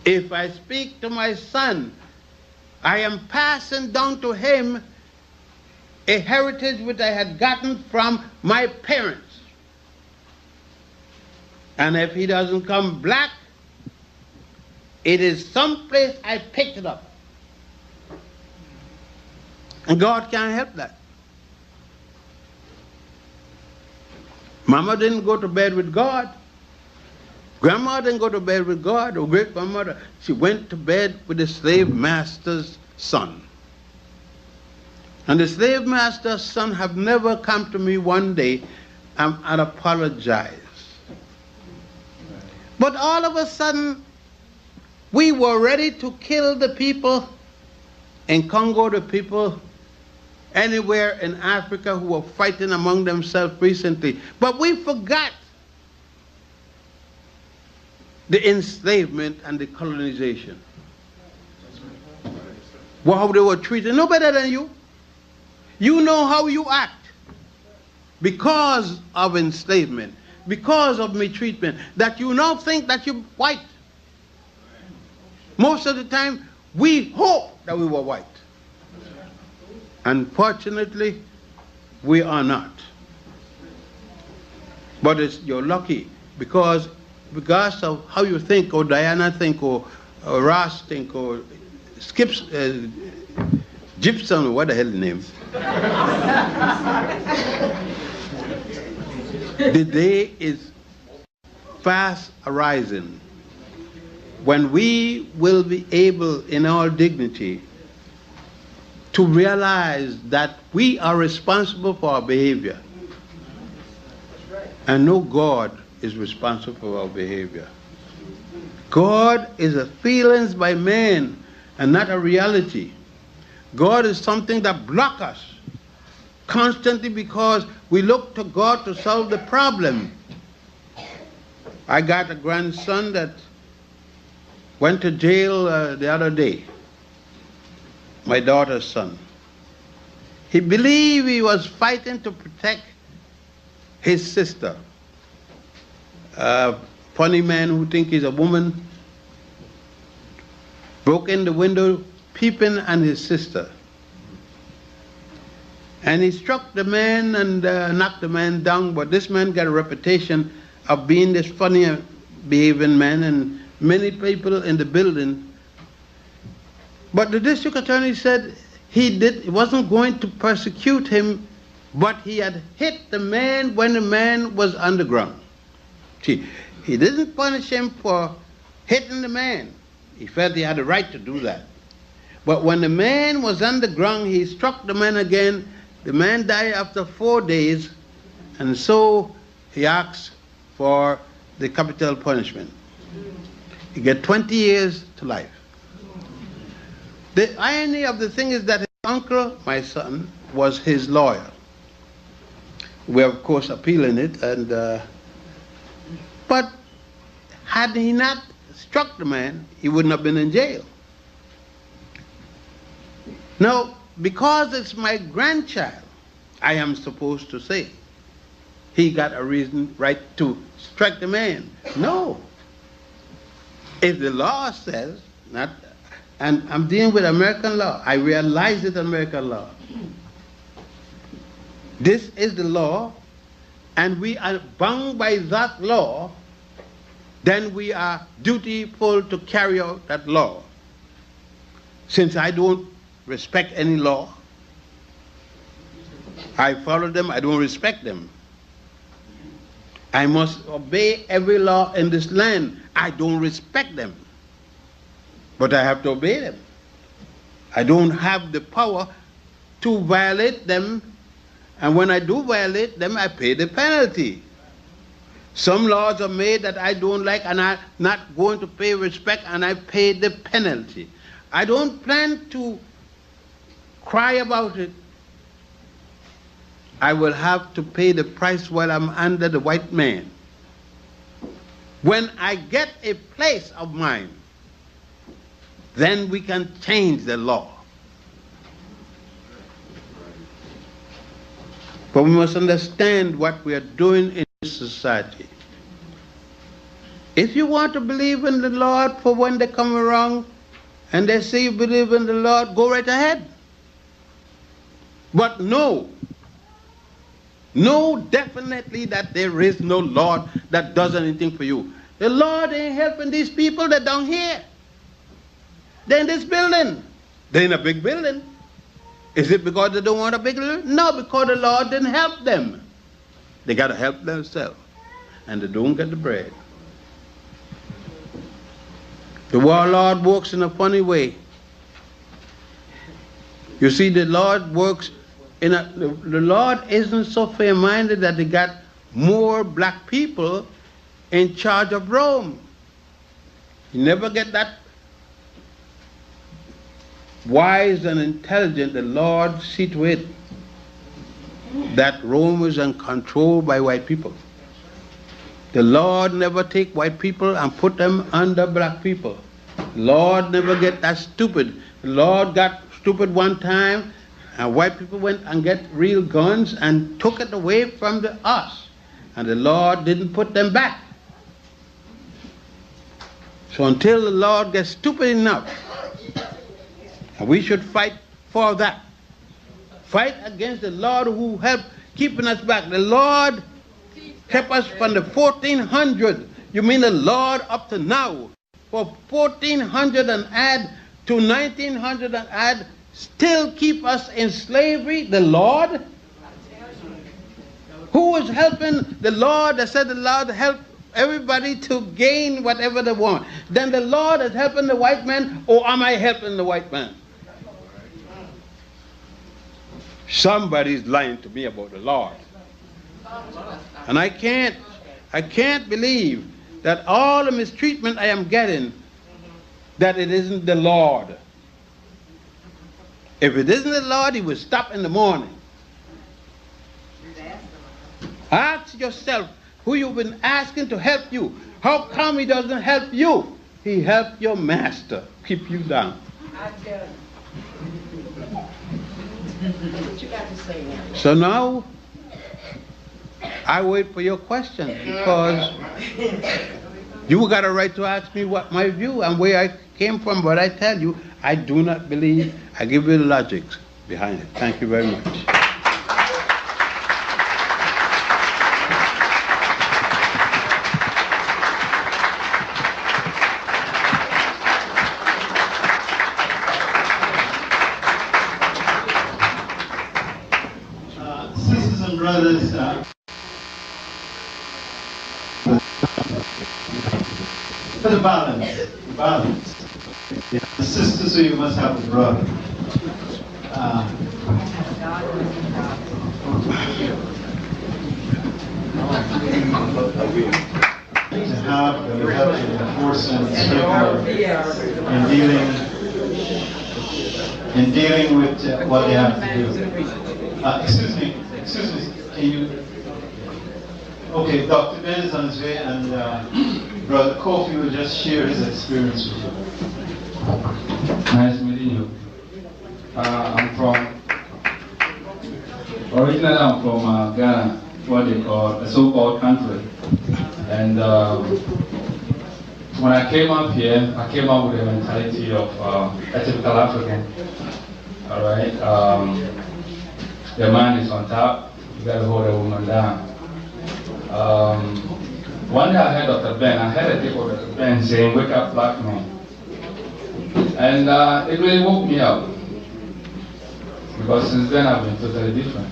If I speak to my son, I am passing down to him a heritage which I had gotten from my parents. And if he doesn't come black, it is someplace I picked it up. And God can't help that. Mama didn't go to bed with God. Grandma didn't go to bed with God, or great-grandmother. She went to bed with the slave master's son. And the slave master's son have never come to me one day and apologized. But all of a sudden, we were ready to kill the people in Congo, the people anywhere in Africa who were fighting among themselves recently. But we forgot the enslavement and the colonization. Well, how they were treated, no better than you. You know how you act because of enslavement, because of mistreatment, that you now think that you're white. Most of the time, we hope that we were white. Unfortunately, we are not. But you're lucky because regardless of how you think, or Diana think, or Ross think, or Skips, Gibson, or what the hell the name. The day is fast arising when we will be able, in our dignity, to realize that we are responsible for our behavior. And no God is responsible for our behavior. God is a feelings by man and not a reality. God is something that blocks us constantly because we look to God to solve the problem. I got a grandson that went to jail the other day, my daughter's son. He believed he was fighting to protect his sister. A funny man who thinks he's a woman broke in the window, peeping at his sister. And he struck the man and knocked the man down, but this man got a reputation of being this funny behaving man, and many people in the building. But the district attorney said he wasn't going to persecute him, but he had hit the man when the man was underground. See, he didn't punish him for hitting the man. He felt he had a right to do that. But when the man was underground, he struck the man again. The man died after 4 days, and so he asked for the capital punishment. He get 20 years to life. The irony of the thing is that his uncle, my son, was his lawyer. We are, of course, appealing it, and but had he not struck the man, he wouldn't have been in jail. Now, because it's my grandchild, I am supposed to say, he got a reason, right, to strike the man. No. If the law says, not, and I'm dealing with American law, I realize it's American law. This is the law, and we are bound by that law, then we are dutiful to carry out that law. Since I don't respect any law, I follow them, I don't respect them. I must obey every law in this land. I don't respect them, but I have to obey them. I don't have the power to violate them, and when I do violate them, I pay the penalty. Some laws are made that I don't like, and I'm not going to pay respect, and I pay the penalty. I don't plan to cry about it. I will have to pay the price while I'm under the white man. When I get a place of mine, then we can change the law. But we must understand what we are doing in this society. If you want to believe in the Lord for when they come around and they say you believe in the Lord, go right ahead. But know definitely that there is no Lord that does anything for you. The Lord ain't helping these people that down here. They're in this building. They're in a big building. Is it because they don't want a big building? No, because the Lord didn't help them. They got to help themselves. And they don't get the bread. The warlord works in a funny way. You see, the Lord works the Lord isn't so fair-minded that he got more black people in charge of Rome. You never get that wise and intelligent. The Lord see to it that Rome is controlled by white people. The Lord never take white people and put them under black people. The Lord never get that stupid. The Lord got stupid one time, and white people went and get real guns and took it away from us. And the Lord didn't put them back. So until the Lord gets stupid enough, and we should fight for that. Fight against the Lord who helped keeping us back. The Lord kept us from the 1400. You mean the Lord up to now? For 1400 and add to 1900 and add, still keep us in slavery, the Lord? Who is helping the Lord that said the Lord help everybody to gain whatever they want? Then the Lord is helping the white man, or am I helping the white man? Somebody's lying to me about the Lord. And I can't believe that all the mistreatment I am getting, that it isn't the Lord. If it isn't the Lord, he will stop in the morning. Ask yourself who you've been asking to help you. How come he doesn't help you? He helped your master keep you down. What you got to say now? So now, I wait for your question, because you got a right to ask me what my view and where I came from, but I tell you, I do not believe. I give you the logic behind it. Thank you very much. Sisters and brothers, for the balance. The sister, so you must have a brother. To have the help to enforce and in dealing with what they have to do. Excuse me, can you? Okay, Dr. Ben is on his way, and Brother Kofi will just share his experience with you. Nice meeting you. Originally I'm from Ghana, what they call a so-called country. And when I came up here, I came up with a mentality of a typical African. All right, the man is on top, you got to hold a woman down. One day I heard Dr. Ben, I heard a tape of Dr. Ben saying, "Wake up, black man." And it really woke me up. Because since then I've been totally different.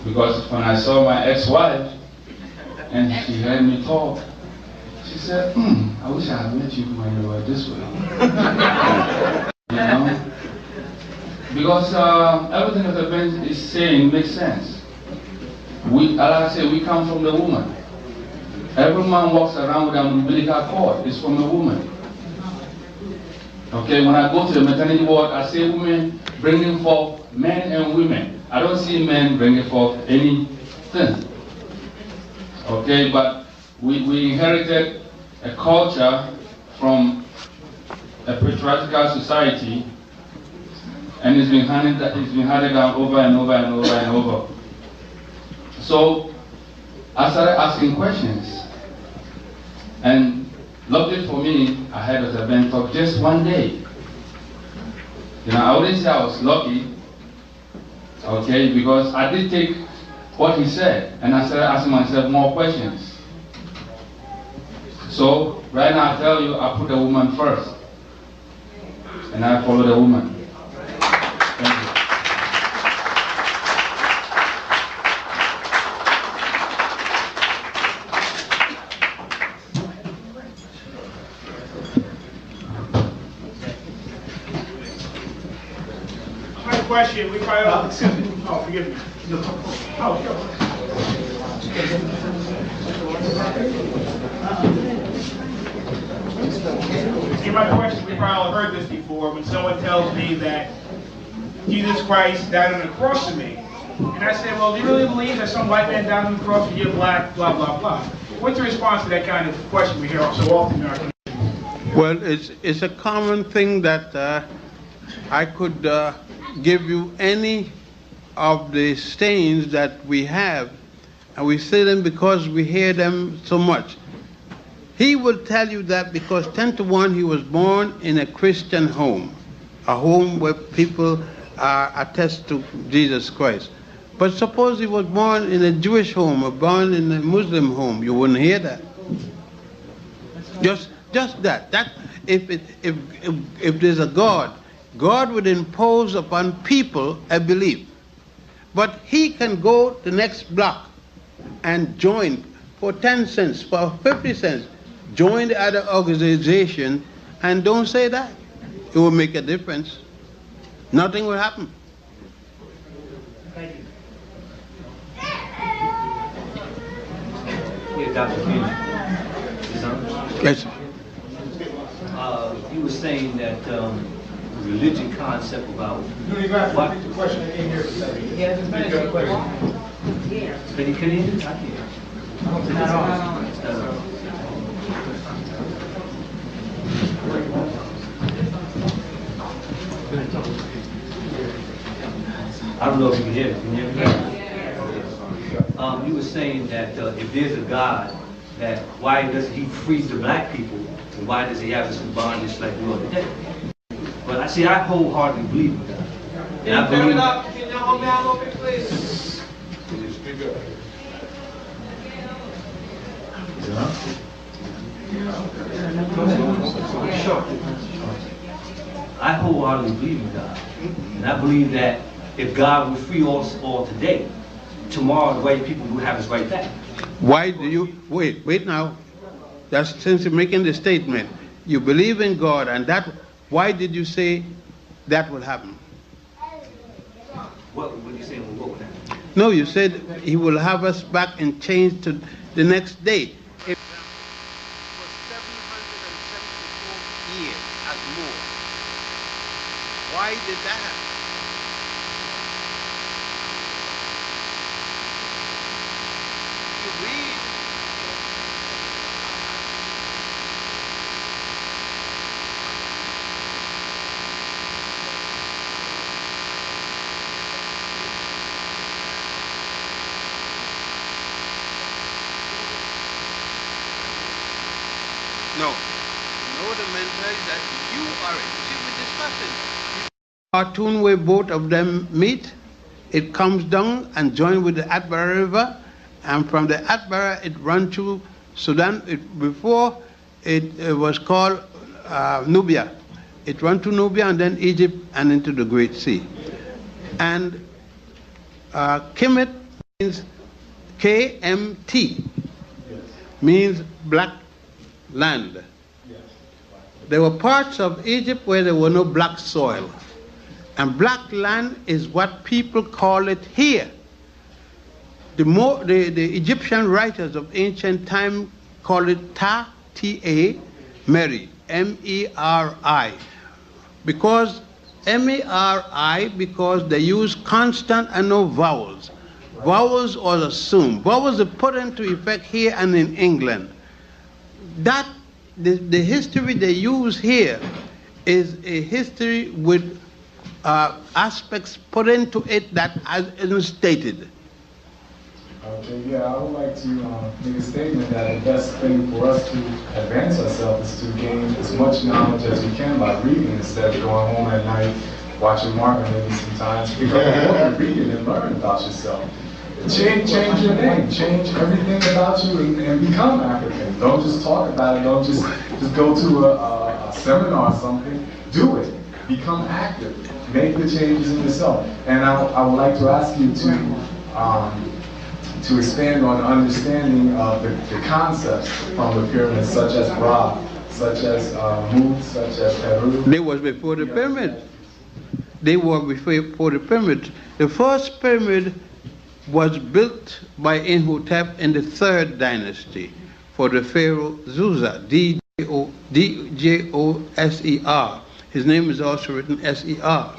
Because when I saw my ex-wife, and she heard me talk, she said, I wish I had met you when you were this way. You know? Because everything that the Ben is saying makes sense. Like I say, we come from the woman. Every man walks around with an umbilical cord. It's from a woman. Okay, when I go to the maternity ward, I see women bringing forth men and women. I don't see men bringing forth anything. Okay, but we inherited a culture from a patriarchal society, and it's been handed down over and over and over and over. So I started asking questions, and luckily for me, I had Dr. Ben talk just one day. You know, I wouldn't say I was lucky, okay, because I did take what he said, and I started asking myself more questions. So, right now I tell you, I put the woman first, and I follow the woman. Thank you. My question, we probably all excuse me. Oh, forgive me. Oh, sure. See, my question, we probably all heard this before, when someone tells me that Jesus Christ died on the cross for me. And I say, well, do you really believe that some white man died on the cross and you're black, blah, blah, blah? What's your response to that kind of question we hear so often in our community? Well, it's a common thing that I could give you any of the sayings that we have, and we say them because we hear them so much. He will tell you that because 10 to 1 he was born in a Christian home, a home where people are attached to Jesus Christ. But suppose he was born in a Jewish home or born in a Muslim home, you wouldn't hear that. Just that. That if there's a God, God would impose upon people a belief. But he can go the next block and join for 10 cents, for 50 cents, join the other organization, and don't say that. It will make a difference. Nothing will happen. Thank you. Yeah, Dr. Fusion. Yes. You were saying that religion concept about what? The question I came here to say. Yeah, just finish the question. Can you hear it? I can't. It's not on. I don't know if you can hear it. Can you hear me? You were saying that if there's a God, that why does he freeze the black people, and why does he have us in bondage like we are today? But I see, I wholeheartedly believe in God. And I believe. Can you hold me out a little bit, please? I wholeheartedly believe in God. And I believe that if God would free us all today, tomorrow the white people would have us right back. Why do you, wait now. That's since you're making the statement. You believe in God, and that, why did you say that will happen? What were you saying? What would happen? No, you said he will have us back and change to the next day. It was 774 years at more. Why did that happen? You read No. No, the mentality that you are it. See, we're discussing. Cartoon where both of them meet, it comes down and joins with the Atbara River, and from the Atbara it runs to Sudan. Before it was called Nubia. It runs to Nubia and then Egypt and into the Great Sea. And Kemet means KMT, means black land. There were parts of Egypt where there were no black soil. And black land is what people call it here. The Egyptian writers of ancient time call it Ta, T-A, Meri, M-E-R-I. Because M-E-R-I, because they use constant and no vowels. Vowels are assumed. Vowels are put into effect here and in England. That, the history they use here is a history with aspects put into it that isn't stated. Okay, yeah, I would like to make a statement that the best thing for us to advance ourselves is to gain as much knowledge as we can by reading instead of going home at night, watching Martin maybe sometimes. Pick up a book and read it and learn about yourself. Change your name, change everything about you and become African. Don't just talk about it, don't just go to a seminar or something. Do it, become active, make the changes in yourself. And I would like to ask you to expand on understanding the concepts from the pyramids, such as Ra, such as Mu, such as Peru. They was before the pyramid. They were before the pyramid. The first pyramid was built by Imhotep in the 3rd dynasty for the pharaoh Zusa, D-J-O-S-E-R. His name is also written S-E-R.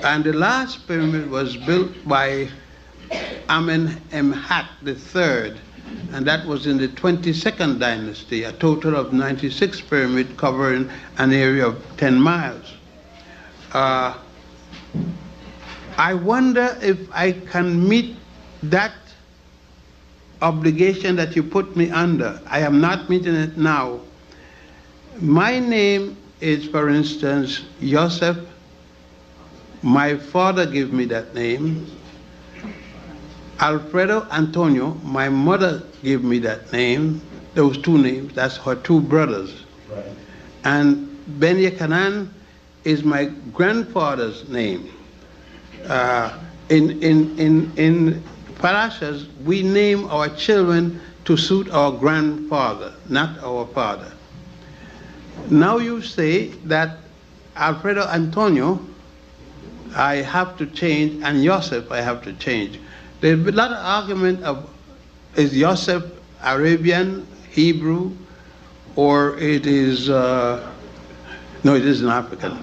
And the last pyramid was built by Amenemhat III, and that was in the 22nd dynasty, a total of 96 pyramids covering an area of 10 miles. I wonder if I can meet that obligation that you put me under. I am not meeting it now. My name is, for instance, Yosef. My father gave me that name. Alfredo Antonio, my mother gave me that name. Those two names, that's her two brothers. Right. And Ben Jochannan is my grandfather's name. In parashas, we name our children to suit our grandfather, not our father. Now you say that Alfredo Antonio, I have to change, and Yosef, I have to change. There's a lot of argument of, is Yosef Arabian, Hebrew, or it is, no, it isn't African.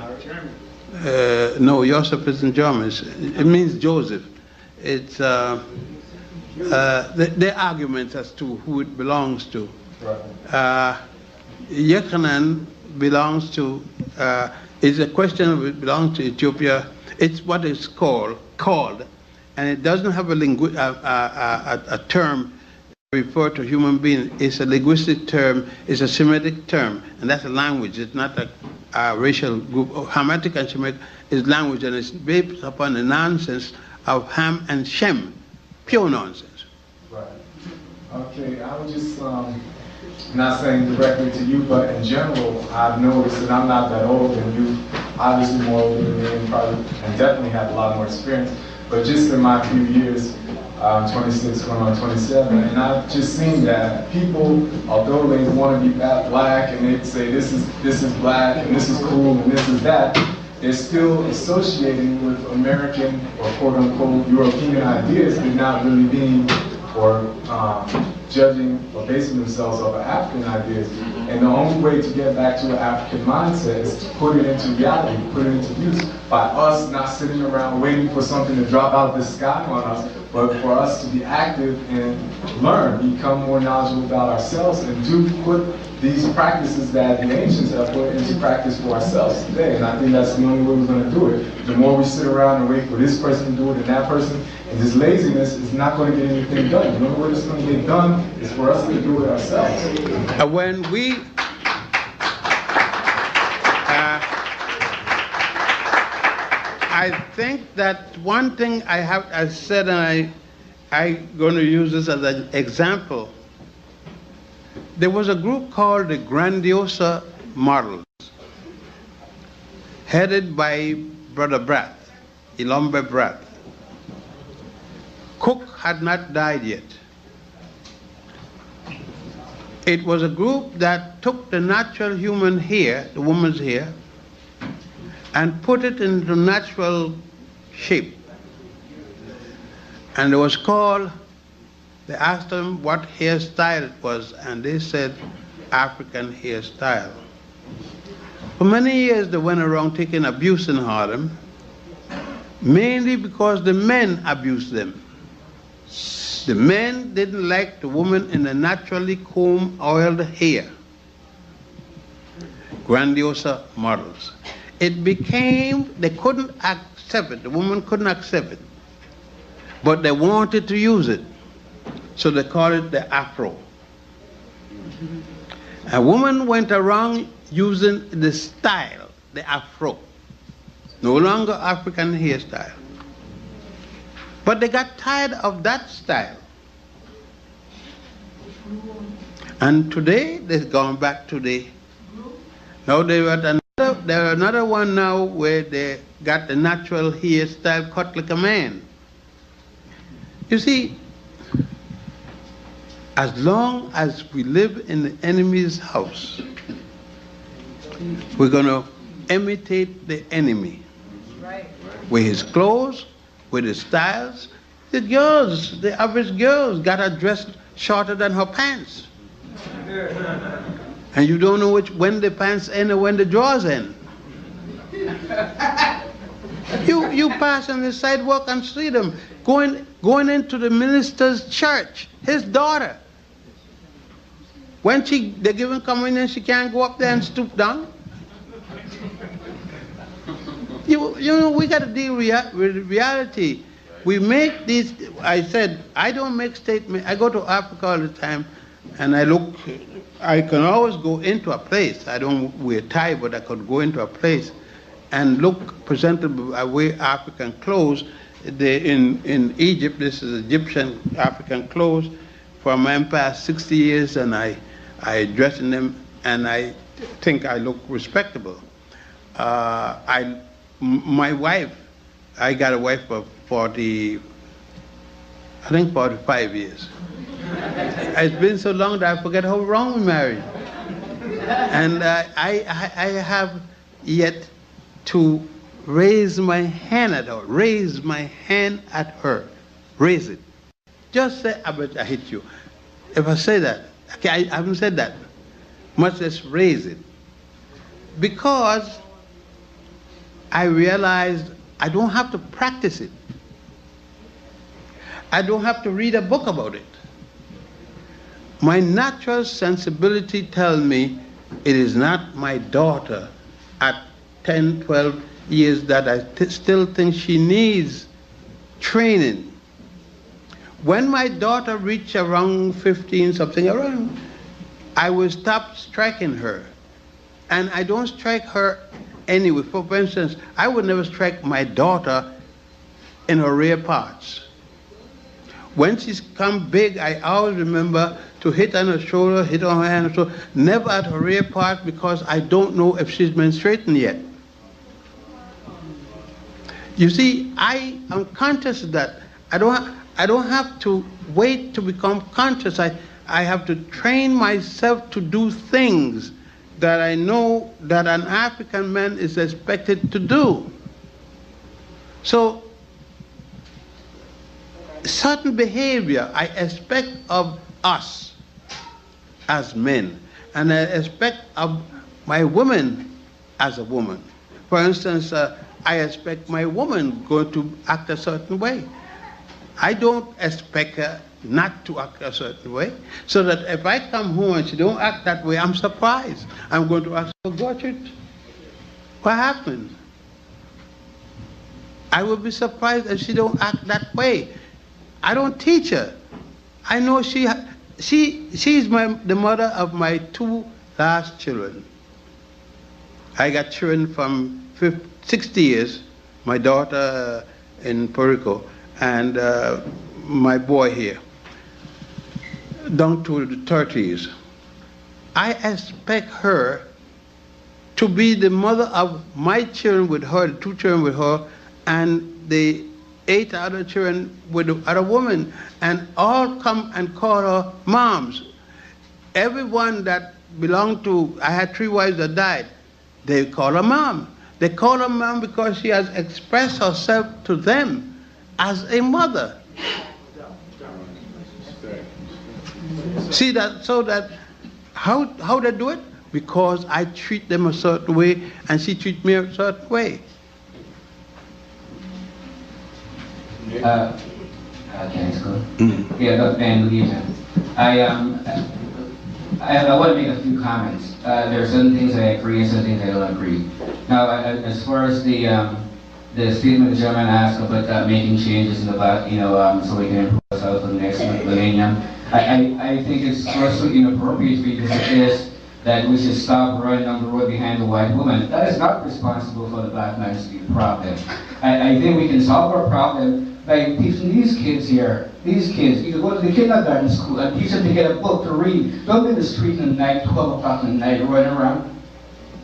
No, Yosef isn't German. It means Joseph. It's the arguments as to who it belongs to. Jochannan belongs to, it's a question of it belongs to Ethiopia. It's what it's called, and it doesn't have a term refer to human being. It's a linguistic term, it's a Semitic term, and that's a language. It's not a racial group. Hamitic and Shemitic is language, and it's based upon the nonsense of Ham and Shem, pure nonsense. Right. Okay, I was just not saying directly to you, but in general, I've noticed, and I'm not that old, and you obviously more older than me, and probably and definitely have a lot more experience. But just in my few years, 26 going on 27, and I've just seen that people, although they want to be black and they say this is black and this is cool and this is that, they're still associating with American or quote unquote European ideas, but not really being or judging or basing themselves off of African ideas. And the only way to get back to an African mindset is to put it into reality, put it into use, by us not sitting around waiting for something to drop out of the sky on us, but for us to be active and learn, become more knowledgeable about ourselves, and do put these practices that the ancients have put into practice for ourselves today. And I think that's the only way we're going to do it. The more we sit around and wait for this person to do it and that person, and this laziness is not going to get anything done. The only way it's going to get done is for us to do it ourselves. When we think that one thing I said, and I'm going to use this as an example. There was a group called the Grandiosa Models, headed by Brother Bratt, Ilombe Bratt. Cook had not died yet. It was a group that took the natural human hair, the woman's hair, and put it into natural shape. And it was called, they asked them what hairstyle it was, and they said African hairstyle. For many years they went around taking abuse in Harlem, mainly because the men abused them. The men didn't like the woman in the naturally combed, oiled hair. Grandiosa Models. It became, they couldn't accept it, the woman couldn't accept it, but they wanted to use it. So they called it the Afro. A woman went around using the style, the Afro. No longer African hairstyle. But they got tired of that style. And today, they've gone back to the, now they're another one now where they got the natural hairstyle cut like a man. You see, as long as we live in the enemy's house, we're going to imitate the enemy. With his clothes, with his styles. The girls, the average girls, got her dressed shorter than her pants. And you don't know when the pants end or when the drawers end. You pass on the sidewalk and see them going into the minister's church, his daughter. When they're giving communion, she can't go up there and stoop down. You know, we got to deal with reality. We make these, I said, I don't make statements. I go to Africa all the time, and I can always go into a place. I don't wear tie, but I could go into a place and look presentable. I wear African clothes. In Egypt, this is Egyptian African clothes from Empire 60 years, and I dress in them, and I think I look respectable. My wife, I got a wife for 45 years. It's been so long that I forget how long we married. And I have yet to raise my hand at her, raise it. Just say, I bet I hit you. If I say that, okay, I haven't said that, much less raise it. Because I realized I don't have to practice it. I don't have to read a book about it. My natural sensibility tells me it is not my daughter at 10, 12 years that I still think she needs training. When my daughter reached around 15, something around, I will stop striking her. And I don't strike her anyway. For instance, I would never strike my daughter in her rear parts. When she's come big, I always remember to hit on her shoulder, hit on her hand, so never at her rear part, because I don't know if she's menstruating yet. You see, I am conscious of that. I don't have to wait to become conscious. I have to train myself to do things that I know that an African man is expected to do. So, certain behavior I expect of us as men, and I expect of my woman as a woman. For instance, I expect my woman going to act a certain way. I don't expect her not to act a certain way, so that if I come home and she don't act that way, I'm surprised. I'm going to ask her, Gertrude, what happened? I will be surprised if she don't act that way. I don't teach her. I know she's the mother of my 2 last children. I got children from 60 years, my daughter in Puerto Rico, and my boy here, down to the 30s. I expect her to be the mother of my children with her, the 2 children with her, and the 8 other children with the other woman, and all come and call her moms. Everyone that belonged to, I had 3 wives that died, they call her mom. They call her mom because she has expressed herself to them as a mother. See that, so that, how they do it? Because I treat them a certain way and she treats me a certain way. Thanks, good. Yeah, Dr. Ben, good evening. I want to make a few comments. There are certain things I agree and certain things I don't agree. Now, as far as the statement the gentleman asked about making changes in the so we can improve ourselves for the next millennium, I think it's also inappropriate because it is that we should stop running on the road behind the white woman. That is not responsible for the black man's problem. I think we can solve our problem by teaching these kids here, you can go to the kindergarten school and teach them to get a book to read. Don't be in the street at night, 12 o'clock at night, running around.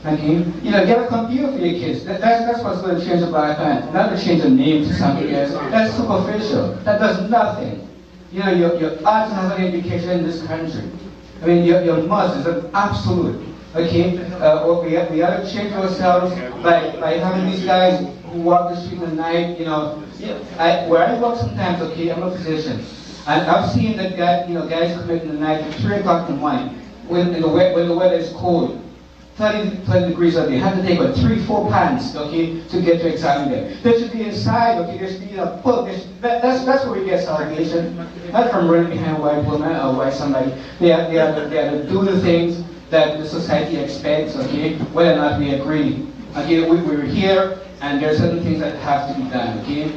Okay? Get a computer for your kids. That's what's going to change the black man. Not to change the name to something else. That's superficial. That does nothing. You ought to have an education in this country. I mean, your must is an absolute. Okay? We ought to change ourselves by having these guys who walk the street at night, where I work sometimes, okay, I'm a physician, and I've seen that guys come in the night at 3 o'clock in the morning, when the weather is cold, 30 degrees out there, have to take about 3-4 pants, okay, to get to examine them. They should be inside, okay, there should be a book. That's where we get salvation, not from running behind a white woman or white somebody. They are to do the things that the society expects, okay, whether or not we agree. Okay, we're here, and there are certain things that have to be done, okay?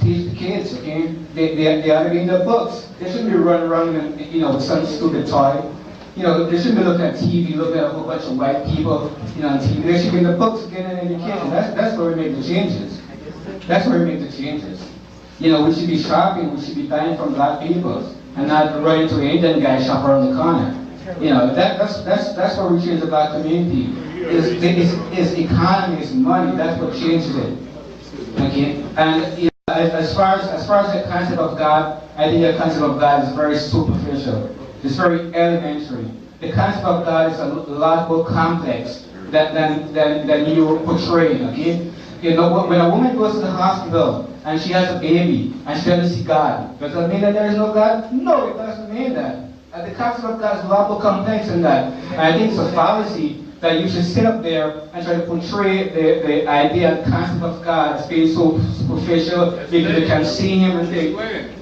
Teach the kids, okay? They ought to be in the books. They shouldn't be running around and, with some stupid toy. They shouldn't be looking at TV, looking at a whole bunch of white people, on TV. They should be in the books getting an education. That's where we make the changes. That's where we make the changes. We should be shopping, we should be buying from black people, and not running to an Indian guy shop around the corner. That's where we change the black community. It's economy, it's money. That's what changes it. Okay, and as far as the concept of God, I think the concept of God is very superficial. It's very elementary. The concept of God is a lot more complex than you portray. Okay, when a woman goes to the hospital and she has a baby and she doesn't see God, does that mean that there is no God? No, it doesn't mean that. The concept of God is a lot more complex than that. And I think it's a fallacy that you should sit up there and try to portray the idea and concept of God as being so superficial because you can see Him and think.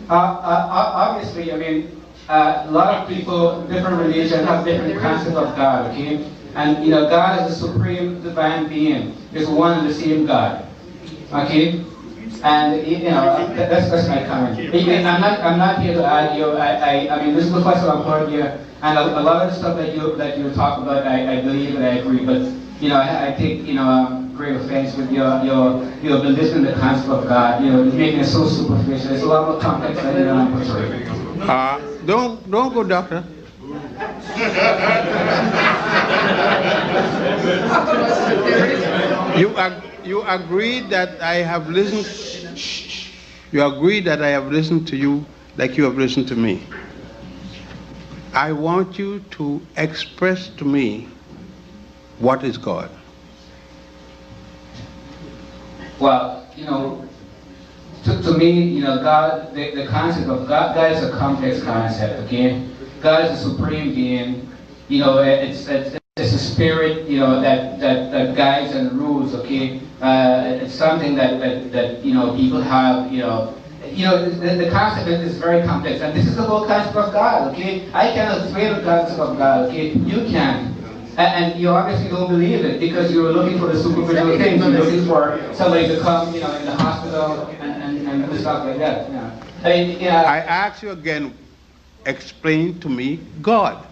Obviously, I mean, a lot of people, different religions have different concepts of God, okay? And God is the supreme divine being. It's one and the same God, okay? And that's my comment. I'm not here to argue. I mean, this is the first time I've heard you, and a lot of the stuff that you talk about, I believe and I agree. But I take great offense with your belittling the concept of God. Making it so superficial. It's a lot more complex than I'm portraying. Don't go, doctor. You agree that I have listened. You agree that I have listened to you like you have listened to me. I want you to express to me what is God. Well, to me, God, the concept of God is a complex concept, okay? God is a supreme being. It's a spirit, that guides and rules, okay? It's something that people have, the concept is very complex, and this is the whole concept of God, okay? I cannot explain the concept of God, okay? You can. And you obviously don't believe it because you're looking for the superficial things. You're looking for somebody to come, in the hospital and do stuff like that. I ask you again, explain to me God.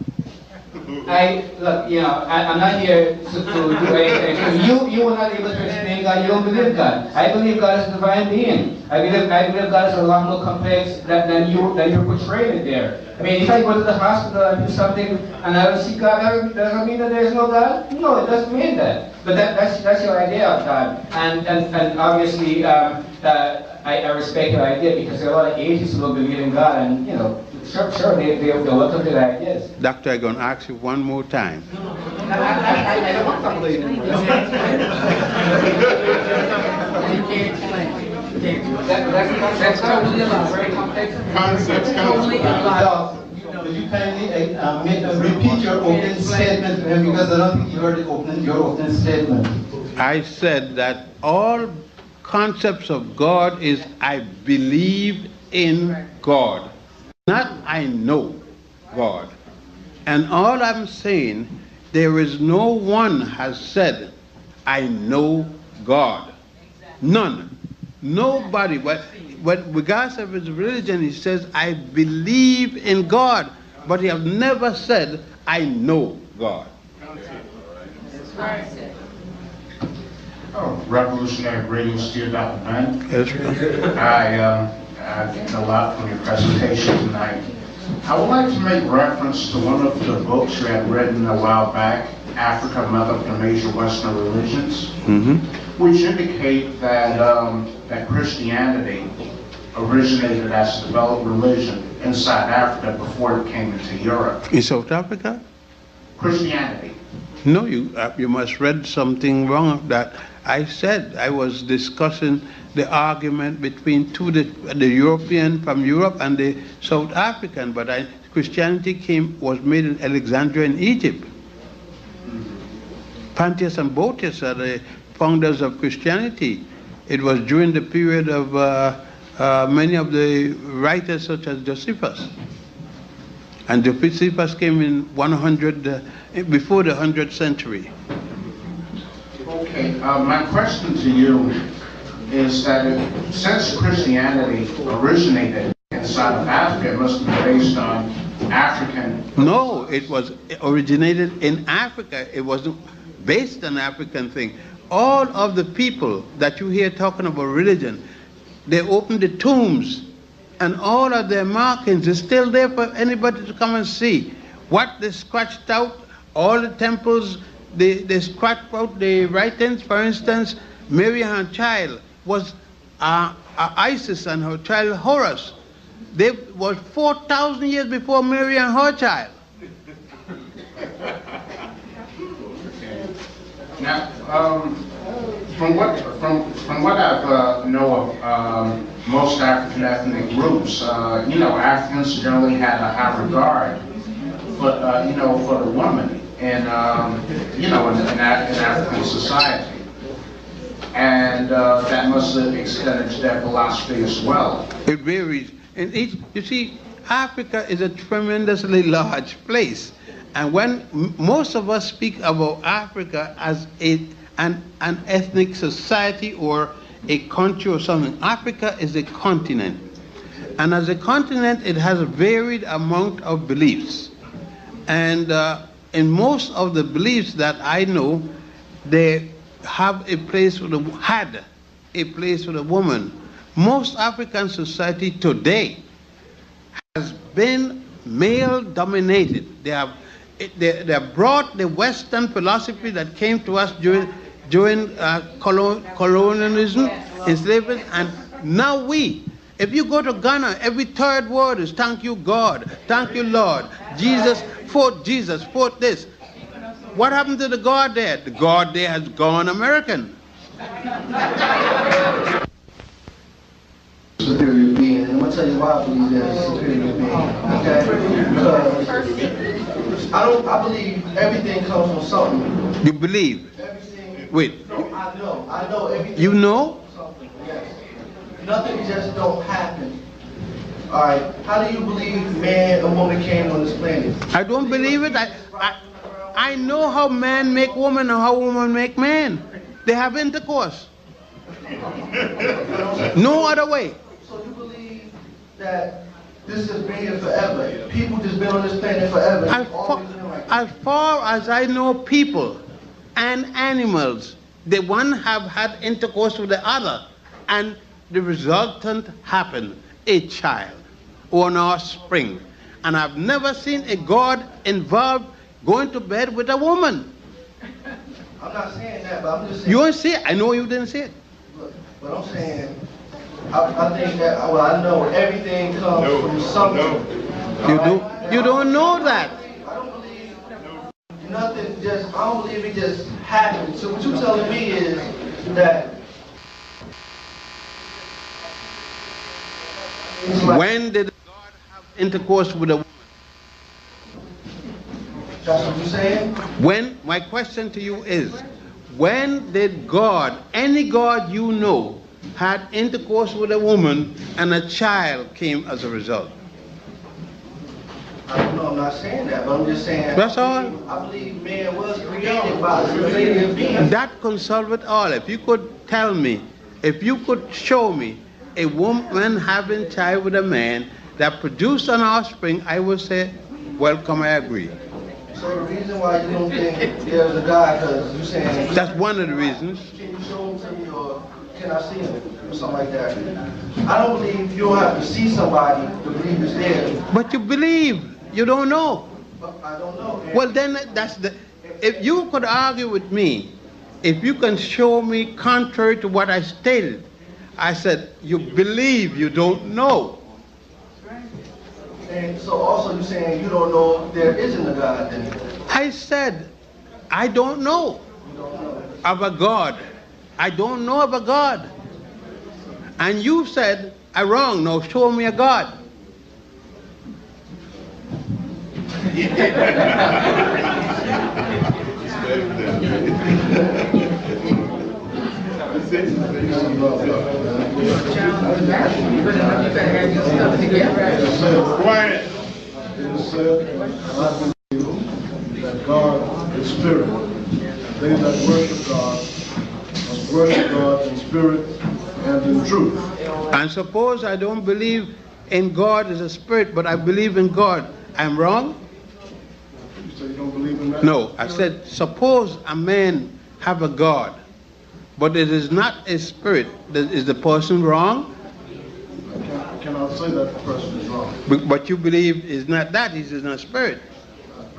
Look, I'm not here to do anything. You were not able to explain God. You don't believe God. I believe God is a divine being. I believe God is a lot more complex than you're portraying it there. I mean, if I go to the hospital and do something and I don't see God, doesn't mean that there's no God. No, it doesn't mean that. But that's your idea of God. And obviously, I respect your idea because there are a lot of atheists who don't believe in God, and Sure, they're welcome to the ideas. Doctor, I'm going to ask you one more time. I don't want to believe in God. You can't explain. That's totally allowed. Very complex. Concepts. Will you kindly repeat your opening statement because I don't think you heard your opening statement. I said that all concepts of God is I believe in God. Not I know God. And all I'm saying, there is no one has said, I know God. None. Nobody. But regardless of his religion, he says, I believe in God. But he has never said, I know God. Oh, Revolutionary Radio Steer, Dr. Ben. Yes, I've gained a lot from your presentation tonight. I would like to make reference to one of the books you had written a while back, Africa, Mother of the Major Western Religions, which indicate that that Christianity originated as a developed religion inside Africa before it came into Europe. in South Africa? Christianity. No, you must read something wrong. That I said I was discussing the argument between the European from Europe and the South African, but Christianity was made in Alexandria in Egypt. Pontius and Boetius are the founders of Christianity. It was during the period of many of the writers such as Josephus. And Josephus came in 100 before the 100th century. Okay, my question to you is that since Christianity originated inside of Africa, it must be based on African... No, it originated in Africa. It wasn't based on African thing. All of the people that you hear talking about religion, they opened the tombs, and all of their markings is still there for anybody to come and see. What they scratched out, all the temples, they scratched out the writings. For instance, Mary and her child was Isis and her child Horus. They was 4,000 years before Mary and her child. Now, from what I know of most African ethnic groups, Africans generally had a high regard for for the woman in African society. And that must have extended to their philosophy as well. It varies. You see, Africa is a tremendously large place. And when most of us speak about Africa as an ethnic society or a country or something, Africa is a continent. And as a continent, it has a varied amount of beliefs. And in most of the beliefs that I know, they had a place for the woman. Most African society today has been male dominated. They have brought the Western philosophy that came to us during colonialism, enslavement, and now if you go to Ghana, every third word is thank you God, thank you Lord, Jesus, fought this. What happened to the God there? The God there has gone American. Superior being, and I'm gonna tell you why I believe there's a superior being. Okay? Because I believe everything comes from something. You believe? Everything. Wait. No, I know everything. You know? Something. Yes. Nothing just don't happen. All right. How do you believe man and woman came on this planet? I don't believe it. I know how man make woman and how woman make man. They have intercourse. No other way. So you believe that This has been here forever. People just been on this planet forever. As It's always been like that. as far as I know, people and animals, the one have had intercourse with the other, and the resultant happened, a child or an offspring. And I've never seen a God involved going to bed with a woman. I'm not saying that, but I'm just saying. You didn't see it. I know you didn't see it. Look, but I'm saying, I think that, well, I know everything comes from something. You don't know that. I don't believe nothing just, I don't believe it just happened. So what you're telling me is that it's like, When did God have intercourse with a woman? that's what you're saying? When, my question to you is, when did God, any God you know, had intercourse with a woman and a child came as a result? I don't know, I'm not saying that, but I'm just saying. That's all. I believe man was created by a creative being. That could solve it all. If you could tell me, if you could show me a woman having child with a man that produced an offspring, I would say, welcome, I agree. So the reason why you don't think there's a God, because you're saying. That's one of the reasons. Can you show him to me, or can I see him, or something like that? I don't believe you don't have to see somebody to believe it's there. But you believe, you don't know. But I don't know. Well, then that's the. If you could argue with me, if you can show me contrary to what I stated, I said you believe, you don't know. And so also you're saying you don't know if there isn't a God then. I said I don't know You don't know. of a God. I don't know of a God. And you said I'm wrong. Now show me a God. Quiet. It is said, and I believe that God is spirit. They that worship God must worship God in spirit and in truth. And suppose I don't believe in God as a spirit, but I believe in God. I'm wrong? You say you don't believe in that? No, I said suppose a man have a God, but it is not a spirit. Is the person wrong? I cannot say that the person is wrong. But you believe is not that, he is not spirit.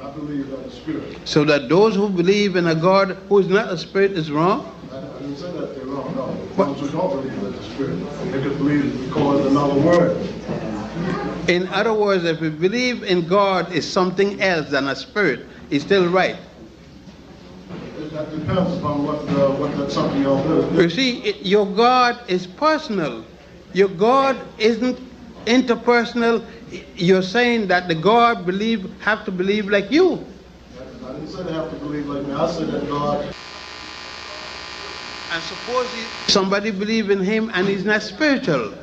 I believe that the spirit. So that those who believe in a God who is not a spirit is wrong? I didn't say that they're wrong, no. Those who don't believe that the spirit, they could believe, call it another word. In other words, if we believe in God is something else than a spirit, it's still right. That depends upon what that something else is. You see, your God is personal. Your God isn't interpersonal. You're saying that the God have to believe like you. I didn't say they have to believe like me. I said that God. And suppose somebody believe in him and he's not spiritual.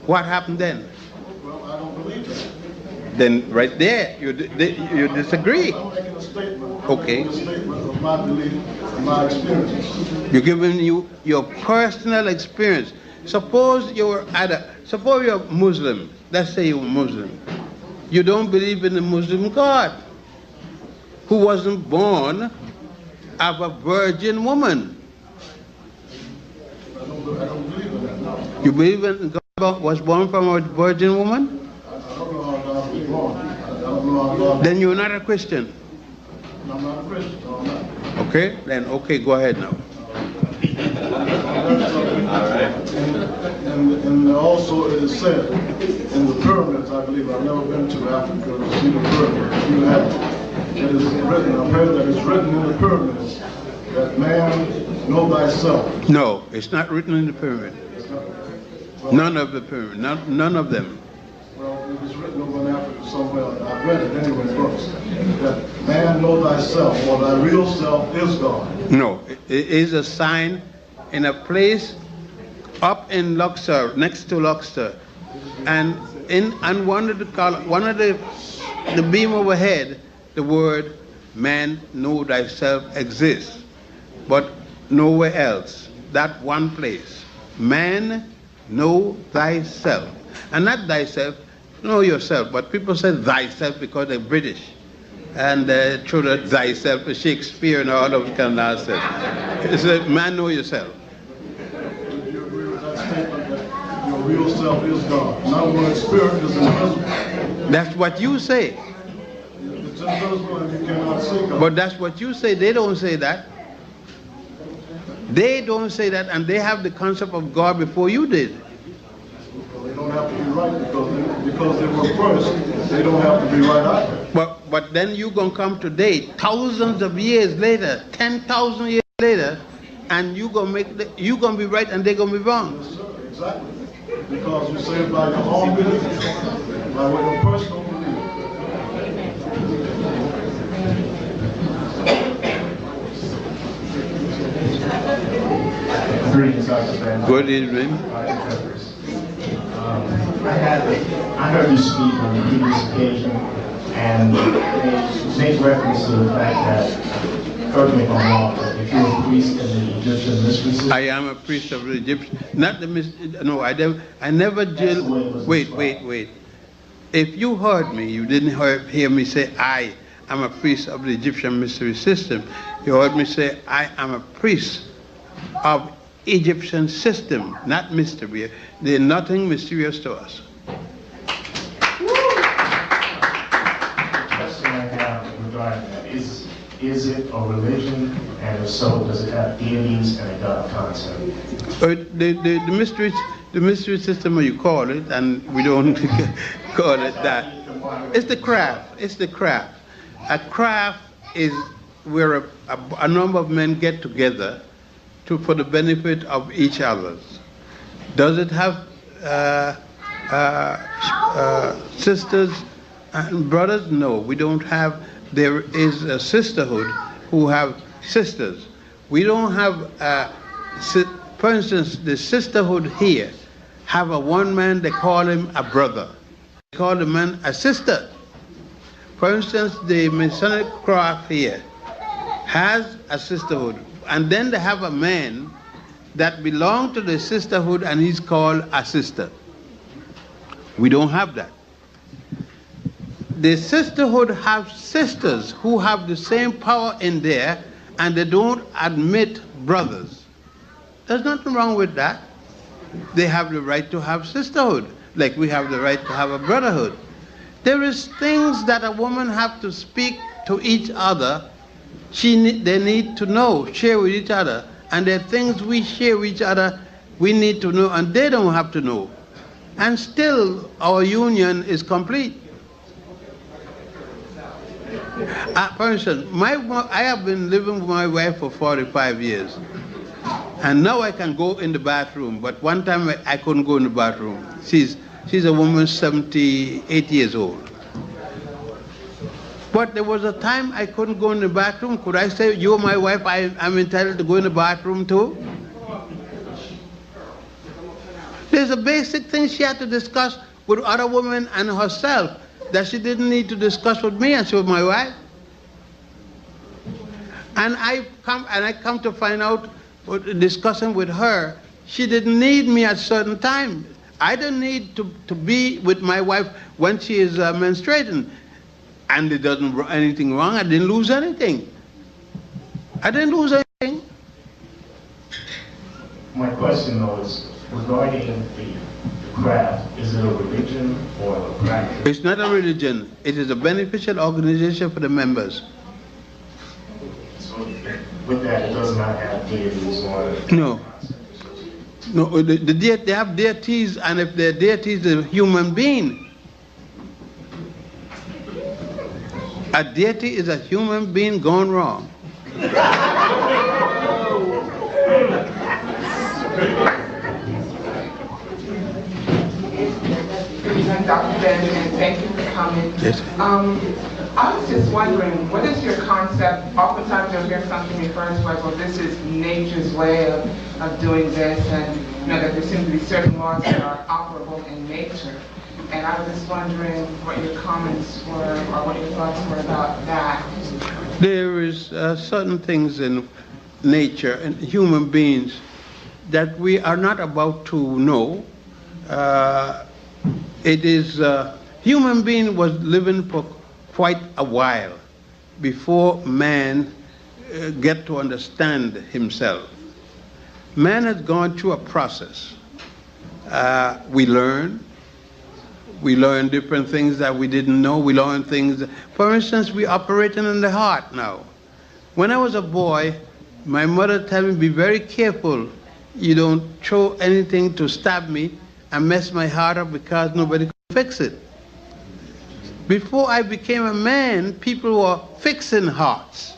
What happened then? Well, I don't believe that. Then right there, you disagree. I'm making a statement. Okay. I'm making a statement of my belief and my experience. You're giving you your personal experience. Suppose you're Muslim. Let's say you're Muslim. You don't believe in the Muslim God, who wasn't born of a virgin woman. I don't believe in that, no. You believe in God was born from a virgin woman? I don't know how God was born. I don't know how God. Then you're not a Christian. I'm not a Christian, so I'm not. Okay? Then okay, go ahead now. And also it is said in the pyramids, I believe, I've never been to Africa to see the pyramids. You have. It is written, I've heard that it's written in the pyramids that man know thyself. No, it's not written in the pyramid. None of the pyramid, none of them. Well, it was written over in Africa somewhere, I've read it anyway in books, that man know thyself, or thy real self is God. No, it is a sign in a place up in Luxor, next to Luxor, and one of the beam overhead, the word "man know thyself" exists, but nowhere else. That one place, man know thyself, and not thyself. Know yourself. But people say thyself because they're British. And throw that thyself, Shakespeare and all of that kind of nonsense. It's a man, know yourself. Do you agree with that statement that your real self is God? In other words, spirit is invisible. That's what you say. It's invisible and you cannot see God. But that's what you say. They don't say that. They don't say that, and they have the concept of God before you did. Well, they don't have to be right because they were first. They don't have to be right either. But then you're going to come today, thousands of years later, 10,000 years later, and you're going to be right and they're going to be wrong. Yes, sir, exactly. Because you say it by your own belief, by your personal belief. Greetings, Dr. Ben. Good evening. I heard you speak on the previous occasion, and make reference to the fact that, correct me if I'm wrong, if you're a priest in the Egyptian mysticism. I am a priest of the Egyptian, not the no, I never jail. Wait. If you heard me, you didn't hear me say I am a priest of the Egyptian mystery system. You heard me say I am a priest of Egyptian system, not mystery. There's nothing mysterious to us. The question I have regarding that is it a religion, and if so, does it have deities and a God concept? The mystery system, you call it, and we don't call it that. It's the craft. It's the craft. A craft is where a number of men get together for the benefit of each other. Does it have sisters and brothers? No, we don't have. There is a sisterhood who have sisters. We don't have, for instance, the sisterhood here have a one man, they call him a brother. They call the man a sister. For instance, the Masonic craft here has a sisterhood. And then they have a man that belongs to the sisterhood and he's called a sister. We don't have that. The sisterhood have sisters who have the same power in there, and they don't admit brothers. There's nothing wrong with that. They have the right to have sisterhood, like we have the right to have a brotherhood. There is things that a woman have to speak to each other. They need to know, share with each other. And there are things we share with each other we need to know, and they don't have to know. And still, our union is complete. For instance, I have been living with my wife for 45 years. And now I can go in the bathroom, but one time I couldn't go in the bathroom. She's a woman 78 years old. But there was a time I couldn't go in the bathroom. Could I say, you're my wife, I'm entitled to go in the bathroom too? There's a basic thing she had to discuss with other women and herself that she didn't need to discuss with me, and she was my wife. And I come to find out, discussing with her, she didn't need me at a certain time. I didn't need to be with my wife when she is menstruating. And it doesn't anything wrong. I didn't lose anything. I didn't lose anything. My question though is regarding the craft, is it a religion or a practice? It's not a religion. It is a beneficial organization for the members. So with that, it does not have deities or... No. No, they have deities, and if their deity is a human being, a deity is a human being gone wrong. Dr. Benjamin, thank you for coming. Yes. I was just wondering, what is your concept? Oftentimes you'll hear something referred to as, well, this is nature's way of doing this, and that there seem to be certain laws that are operable in nature. And I was just wondering what your comments were, or what your thoughts were about that. There is certain things in nature and human beings that we are not about to know. It is Human being was living for quite a while before man get to understand himself. Man has gone through a process. We learn different things that we didn't know. We learn things. For instance, we operating in the heart now. When I was a boy, my mother told me, be very careful. You don't throw anything to stab me and mess my heart up because nobody could fix it. Before I became a man, people were fixing hearts.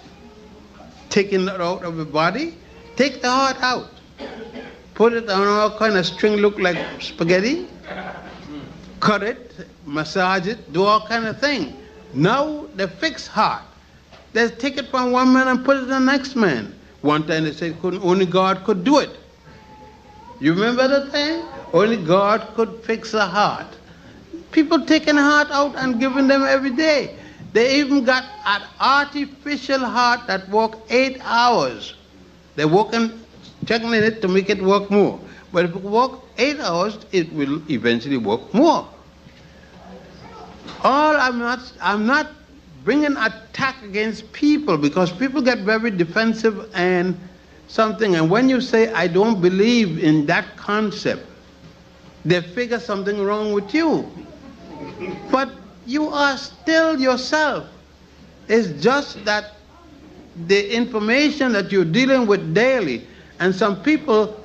Taking it out of the body, take the heart out. Put it on all kind of string, look like spaghetti. Cut it, massage it, do all kind of thing. Now they fix heart. They take it from one man and put it on the next man. One time they said only God could do it. You remember that time? Only God could fix a heart. People taking heart out and giving them every day. They even got an artificial heart that works 8 hours. They're working, checking in it to make it work more. But if it works 8 hours, it will eventually work more. I'm not bringing attack against people, because people get very defensive and something. And when you say, I don't believe in that concept, they figure something wrong with you. But you are still yourself. It's just that the information that you're dealing with daily, and some people,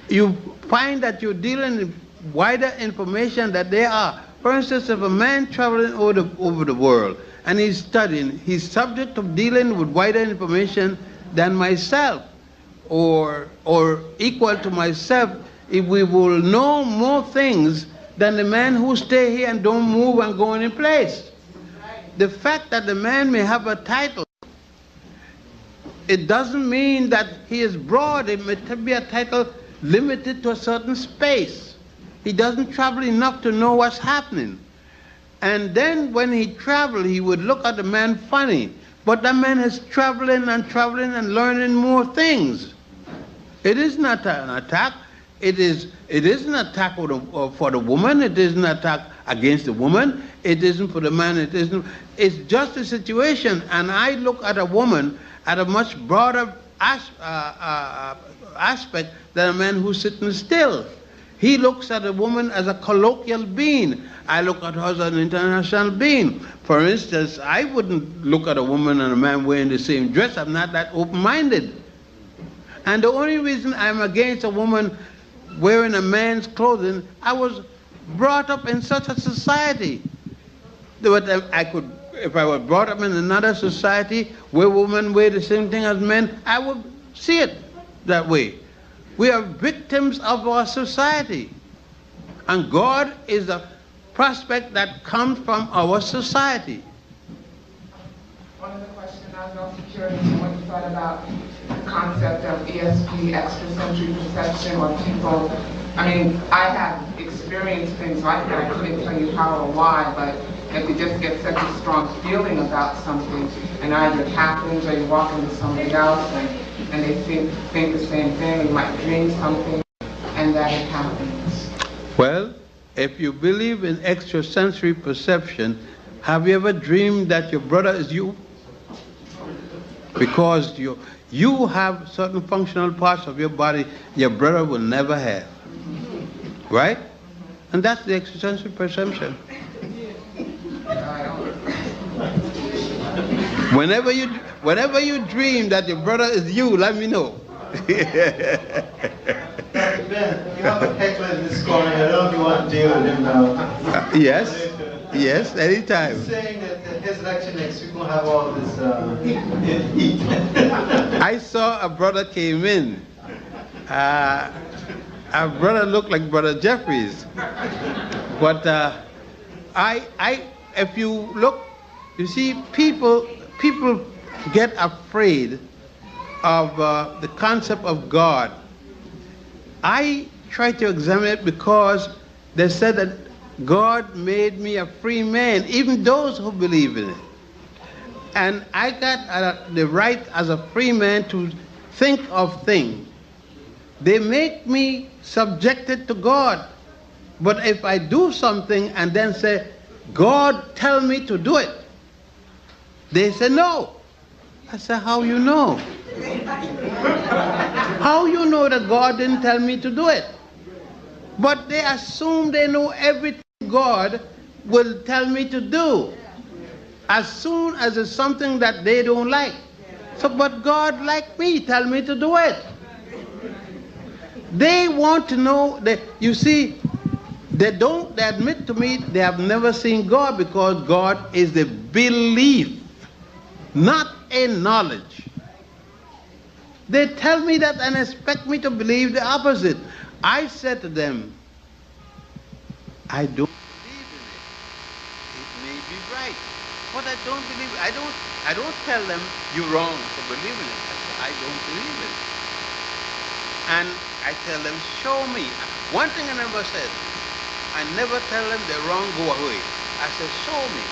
you find that you're dealing with wider information that they are. For instance, if a man traveling over the world and he's studying, he's subject to dealing with wider information than myself, or equal to myself, if we will know more things than the man who stay here and don't move and go any place. The fact that the man may have a title, it doesn't mean that he is broad. It may be a title limited to a certain space. He doesn't travel enough to know what's happening. And then when he traveled, he would look at the man funny. But that man is traveling and learning more things. It is not an attack. It is an attack for the woman. It is an attack against the woman. It isn't for the man. It's just a situation. And I look at a woman at a much broader aspect than a man who's sitting still. He looks at a woman as a colloquial being. I look at her as an international being. For instance, I wouldn't look at a woman and a man wearing the same dress. I'm not that open-minded. And the only reason I'm against a woman wearing a man's clothing, I was brought up in such a society. But if I were brought up in another society where women wear the same thing as men, I would see it that way. We are victims of our society. And God is a prospect that comes from our society. One of the questions I was also curious what you thought about the concept of ESP, extrasensory perception, or people. I mean, I have experienced things like that. I couldn't tell you how or why, but if you just get such a strong feeling about something, and either it happens or you walk into somebody else and they think the same thing, or you might dream something, and that it happens. Well, if you believe in extrasensory perception, have you ever dreamed that your brother is you? Because you have certain functional parts of your body your brother will never have. Right? And that's the extrasensory perception. Whenever you dream that your brother is you, let me know. Dr. Ben, you have a heckler in this corner. I don't know if you want to deal with him now. Yes, anytime. He's saying that his lecture next week will have all this heat. I saw a brother came in. A brother looked like Brother Jeffries. But if you look, you see, people get afraid of the concept of God. I try to examine it because they said that God made me a free man, even those who believe in it. And I got the right as a free man to think of things. They make me subjected to God. But if I do something and then say, God tell me to do it. They say no. I said, how you know? How you know that God didn't tell me to do it? But they assume they know everything God will tell me to do, as soon as it's something that they don't like. So, but God, like me, tell me to do it. They want to know that, you see, they admit to me they have never seen God, because God is the belief, not a knowledge. They tell me that and expect me to believe the opposite. I said to them, I don't believe in it. It may be right, but I don't believe it. I don't tell them you're wrong for believing it. I don't believe it. And I tell them, show me. One thing I never said, I never tell them they're wrong, go away. I said, show me.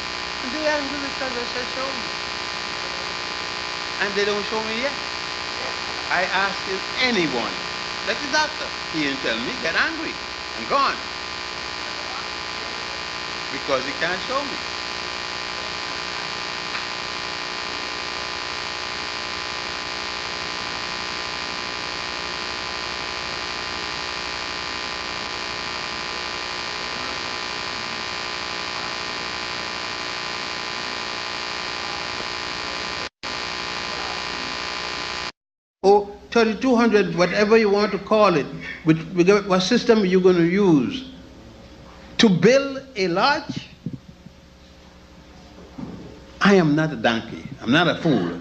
And they angry because I said, show me. And they don't show me yet. I asked anyone, like the doctor, he didn't tell me, get angry and gone. Because he can't show me. Or 3200, whatever you want to call it, what system are you going to use to build a lodge? I am not a donkey. I'm not a fool.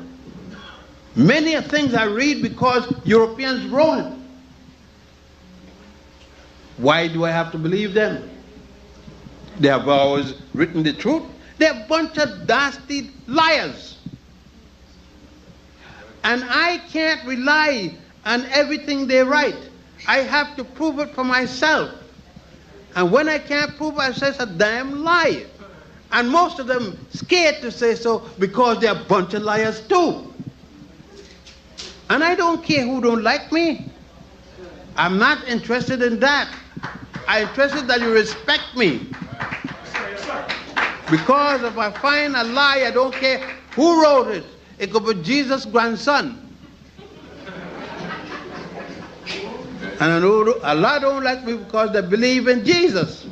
Many of things I read because Europeans wrote it. Why do I have to believe them? They have always written the truth. They're a bunch of dastard liars. And I can't rely on everything they write. I have to prove it for myself. And when I can't prove it, I say it's a damn lie. And most of them scared to say so because they're a bunch of liars too. And I don't care who don't like me. I'm not interested in that. I'm interested that you respect me. Because if I find a lie, I don't care who wrote it. It could be Jesus' grandson. And I know a lot don't like me because they believe in Jesus.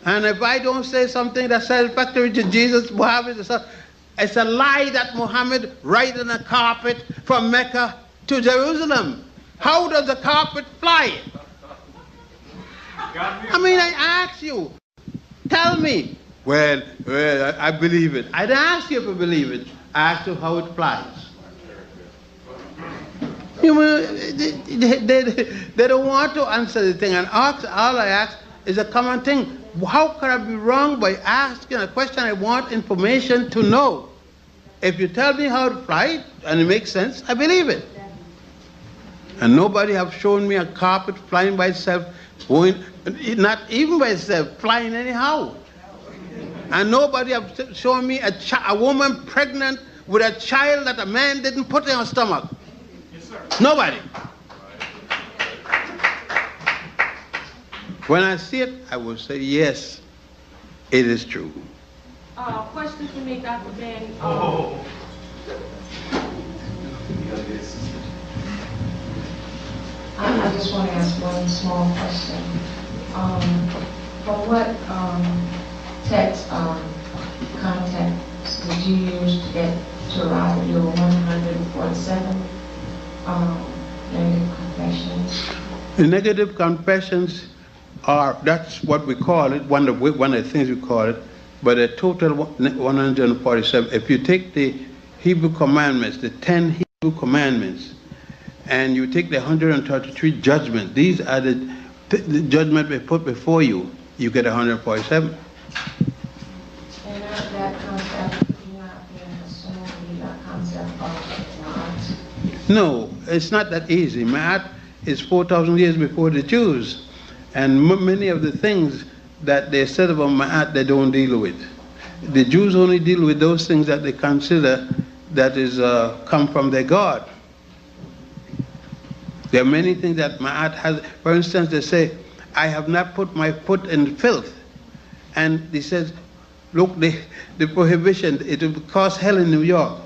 And if I don't say something that's satisfactory to Jesus, Muhammad, it's a lie that Muhammad ride on a carpet from Mecca to Jerusalem. How does the carpet fly? I mean, I ask you, tell me. Well, I believe it. I didn't ask you if you believe it. I asked you how it flies. You know, they don't want to answer the thing. And all I ask is a common thing. How could I be wrong by asking a question? I want information to know. If you tell me how to fly and it makes sense, I believe it. And nobody have shown me a carpet flying by itself, going, not even by itself, flying anyhow. And nobody have shown me a woman pregnant with a child that a man didn't put in her stomach. Yes, sir. Nobody. When I see it, I will say, yes, it is true. Question for me, Dr. Ben. I just want to ask one small question. From what text context did you use to get to arrive at your 147 negative confessions? The negative confessions are, that's what we call it, one of the things we call it, but a total 147. If you take the Hebrew commandments, the 10 Hebrew commandments, and you take the 133 judgments, these are the judgment we put before you, you get 147. And that concept, you not being assumed, that concept of Ma'at? No, it's not that easy. Ma'at is 4,000 years before the Jews. And many of the things that they said about Ma'at, they don't deal with. The Jews only deal with those things that they consider that is come from their God. There are many things that Ma'at has. For instance, they say, I have not put my foot in filth. And he says, look, the prohibition, it will cause hell in New York.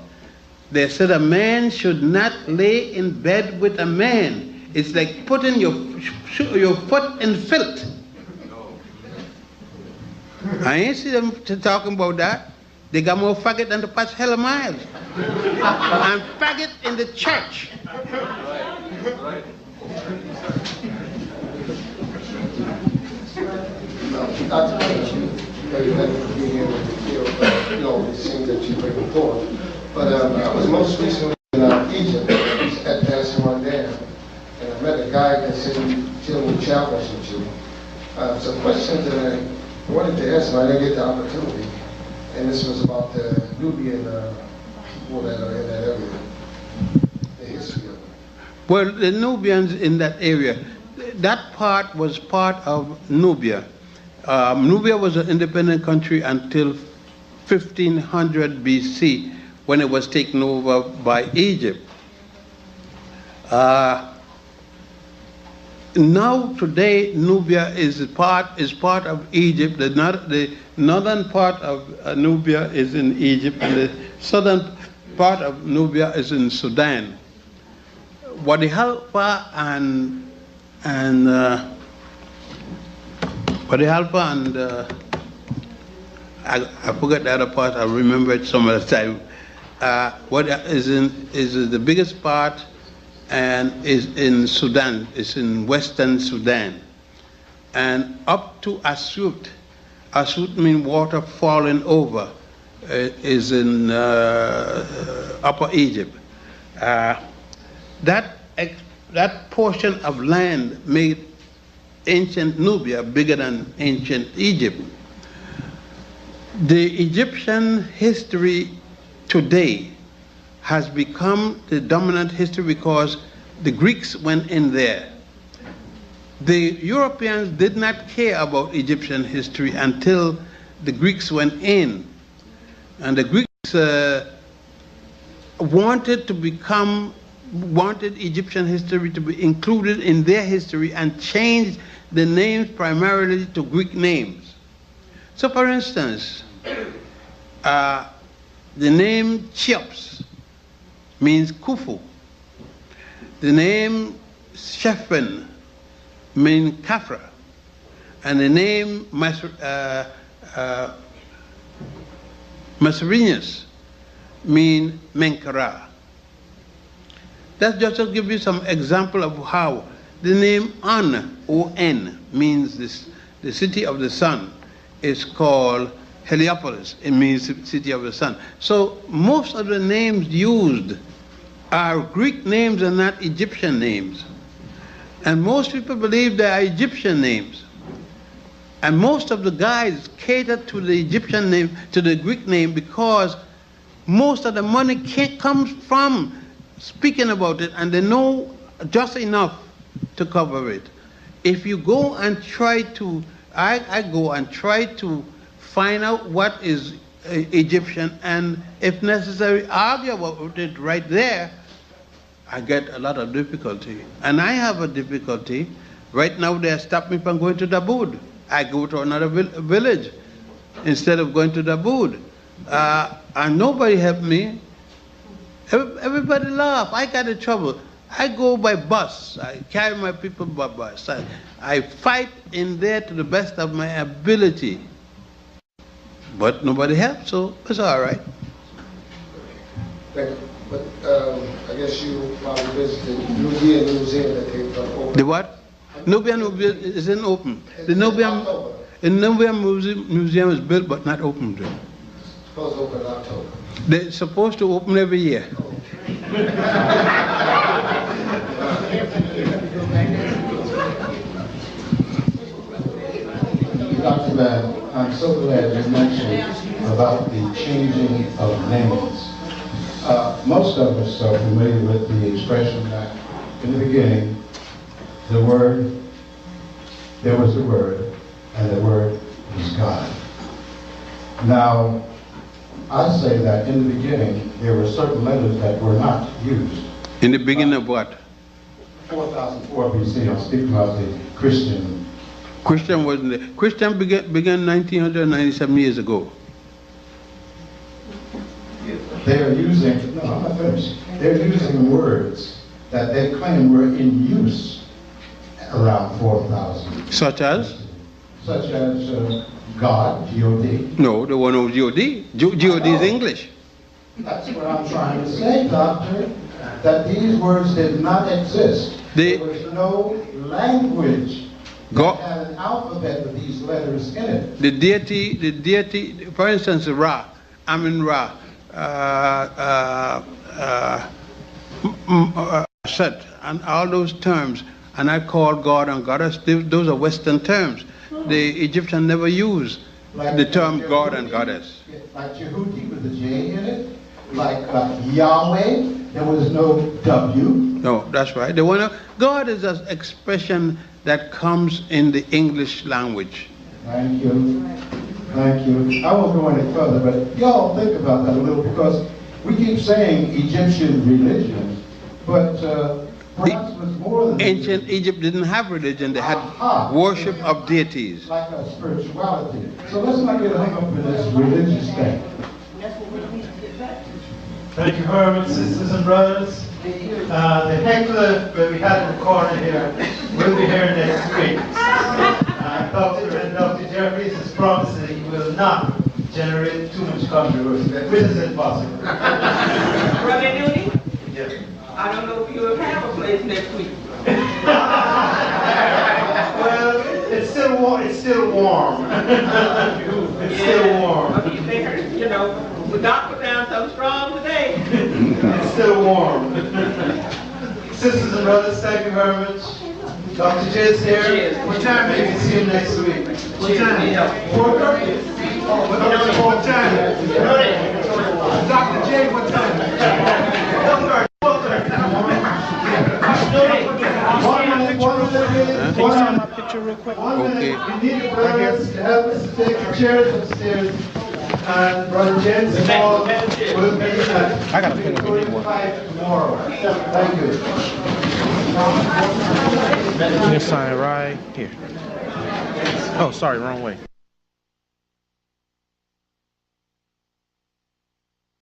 They said a man should not lay in bed with a man. It's like putting your foot in filth. I ain't see them talking about that. They got more faggot than the past hell of miles. And faggot in the church. Dr. Thank you for being able to feel, these things that you bring forth. But I was most recently in Egypt at Passion Dam, and I met a guy that said he'll challenge you. Some questions that I wanted to ask him, I didn't get the opportunity, and this was about the Nubian people that are in that area, the history of them. Well, the Nubians in that area, that part was part of Nubia. Nubia was an independent country until 1500 BC, when it was taken over by Egypt. Now, today, Nubia is part of Egypt. The northern part of Nubia is in Egypt, and the southern part of Nubia is in Sudan. Wadi Halfa and I forgot the other part. I'll remember it some other time. What is the biggest part, and is in Sudan. It's in western Sudan, and up to Asut. Asut means water falling over. Is in Upper Egypt. That portion of land made ancient Nubia bigger than ancient Egypt. The Egyptian history today has become the dominant history because the Greeks went in there. The Europeans did not care about Egyptian history until the Greeks went in. And the Greeks wanted Egyptian history to be included in their history and changed the names primarily to Greek names. So for instance, the name Cheops means Khufu. The name Shephen means Kafra. And the name Mascarenhas means Menkara. That's just to give you some example of how the name On, O-N, means the city of the sun, is called Heliopolis. It means city of the sun. So most of the names used are Greek names and not Egyptian names. And most people believe they are Egyptian names. And most of the guys cater to the Egyptian name, to the Greek name, because most of the money comes from speaking about it, and they know just enough to cover it. If you go and try to, I go and try to find out what is Egyptian, and if necessary, argue about it right there, I get a lot of difficulty. And I have a difficulty. Right now, they stop me from going to Daboud. I go to another village instead of going to Daboud. And nobody helped me. Everybody laugh. I got in trouble. I go by bus. I carry my people by bus. I fight in there to the best of my ability. But nobody helped, so it's all right. Thank you. But I guess you probably visited Nubian Museum that they've opened. The what? Nubian isn't open. The Nubian Museum is built but not open. Supposed to open in October. They're supposed to open every year. Dr. Bad, I'm so glad you mentioned about the changing of names. Most of us are familiar with the expression that in the beginning, there was the Word, and the Word was God. Now, I say that in the beginning, there were certain letters that were not used. In the beginning of what? 4004 BC, I'm speaking of the Christian Christian wasn't there. Christian began 1997 years ago. They're using, no, I'm not finished. They're using words that they claim were in use around 4,000. Such as? Such as God, G-O-D. No, there was no G-O-D. G-O-D is English. That's what I'm trying to say, Doctor, that these words did not exist. There was no language that had an alphabet with these letters in it. The deity, for instance, Ra, Amin-Ra, Set, and all those terms, and I call God and Goddess, those are Western terms. The Egyptian never used the term God and Goddess. Like Jehudi with the J in it, like Yahweh, there was no W. No, that's right. God is an expression that comes in the English language. Thank you. Thank you. I won't go any further, but y'all think about that a little, because we keep saying Egyptian religion, but perhaps it was more than ancient Egypt didn't have religion. They had worship of deities. Like a spirituality. So let's not get hung up in this religious thing. Thank you very much, sisters and brothers. The heckler that we had in the corner here will be here next week. Dr. and Dr. Jeffries has promised that he will not generate too much controversy, which is impossible. Brother Newdy? Yes. I don't know if you will have a place next week. Well, it's still warm. It's still warm. It's still warm. They heard, you know, the doctor found something strong today. It's still warm. Sisters and brothers, thank you very much. Dr. J is here. What time do you see him next week? What time? 4:30. What time? Dr. J, what time? 4:30. My picture real quick. Okay. We need the brothers to help us to take the chairs upstairs. And Brother James Paul will be at I got a pen if you need one. tomorrow. Thank you. This sign right here. Oh, sorry, wrong way.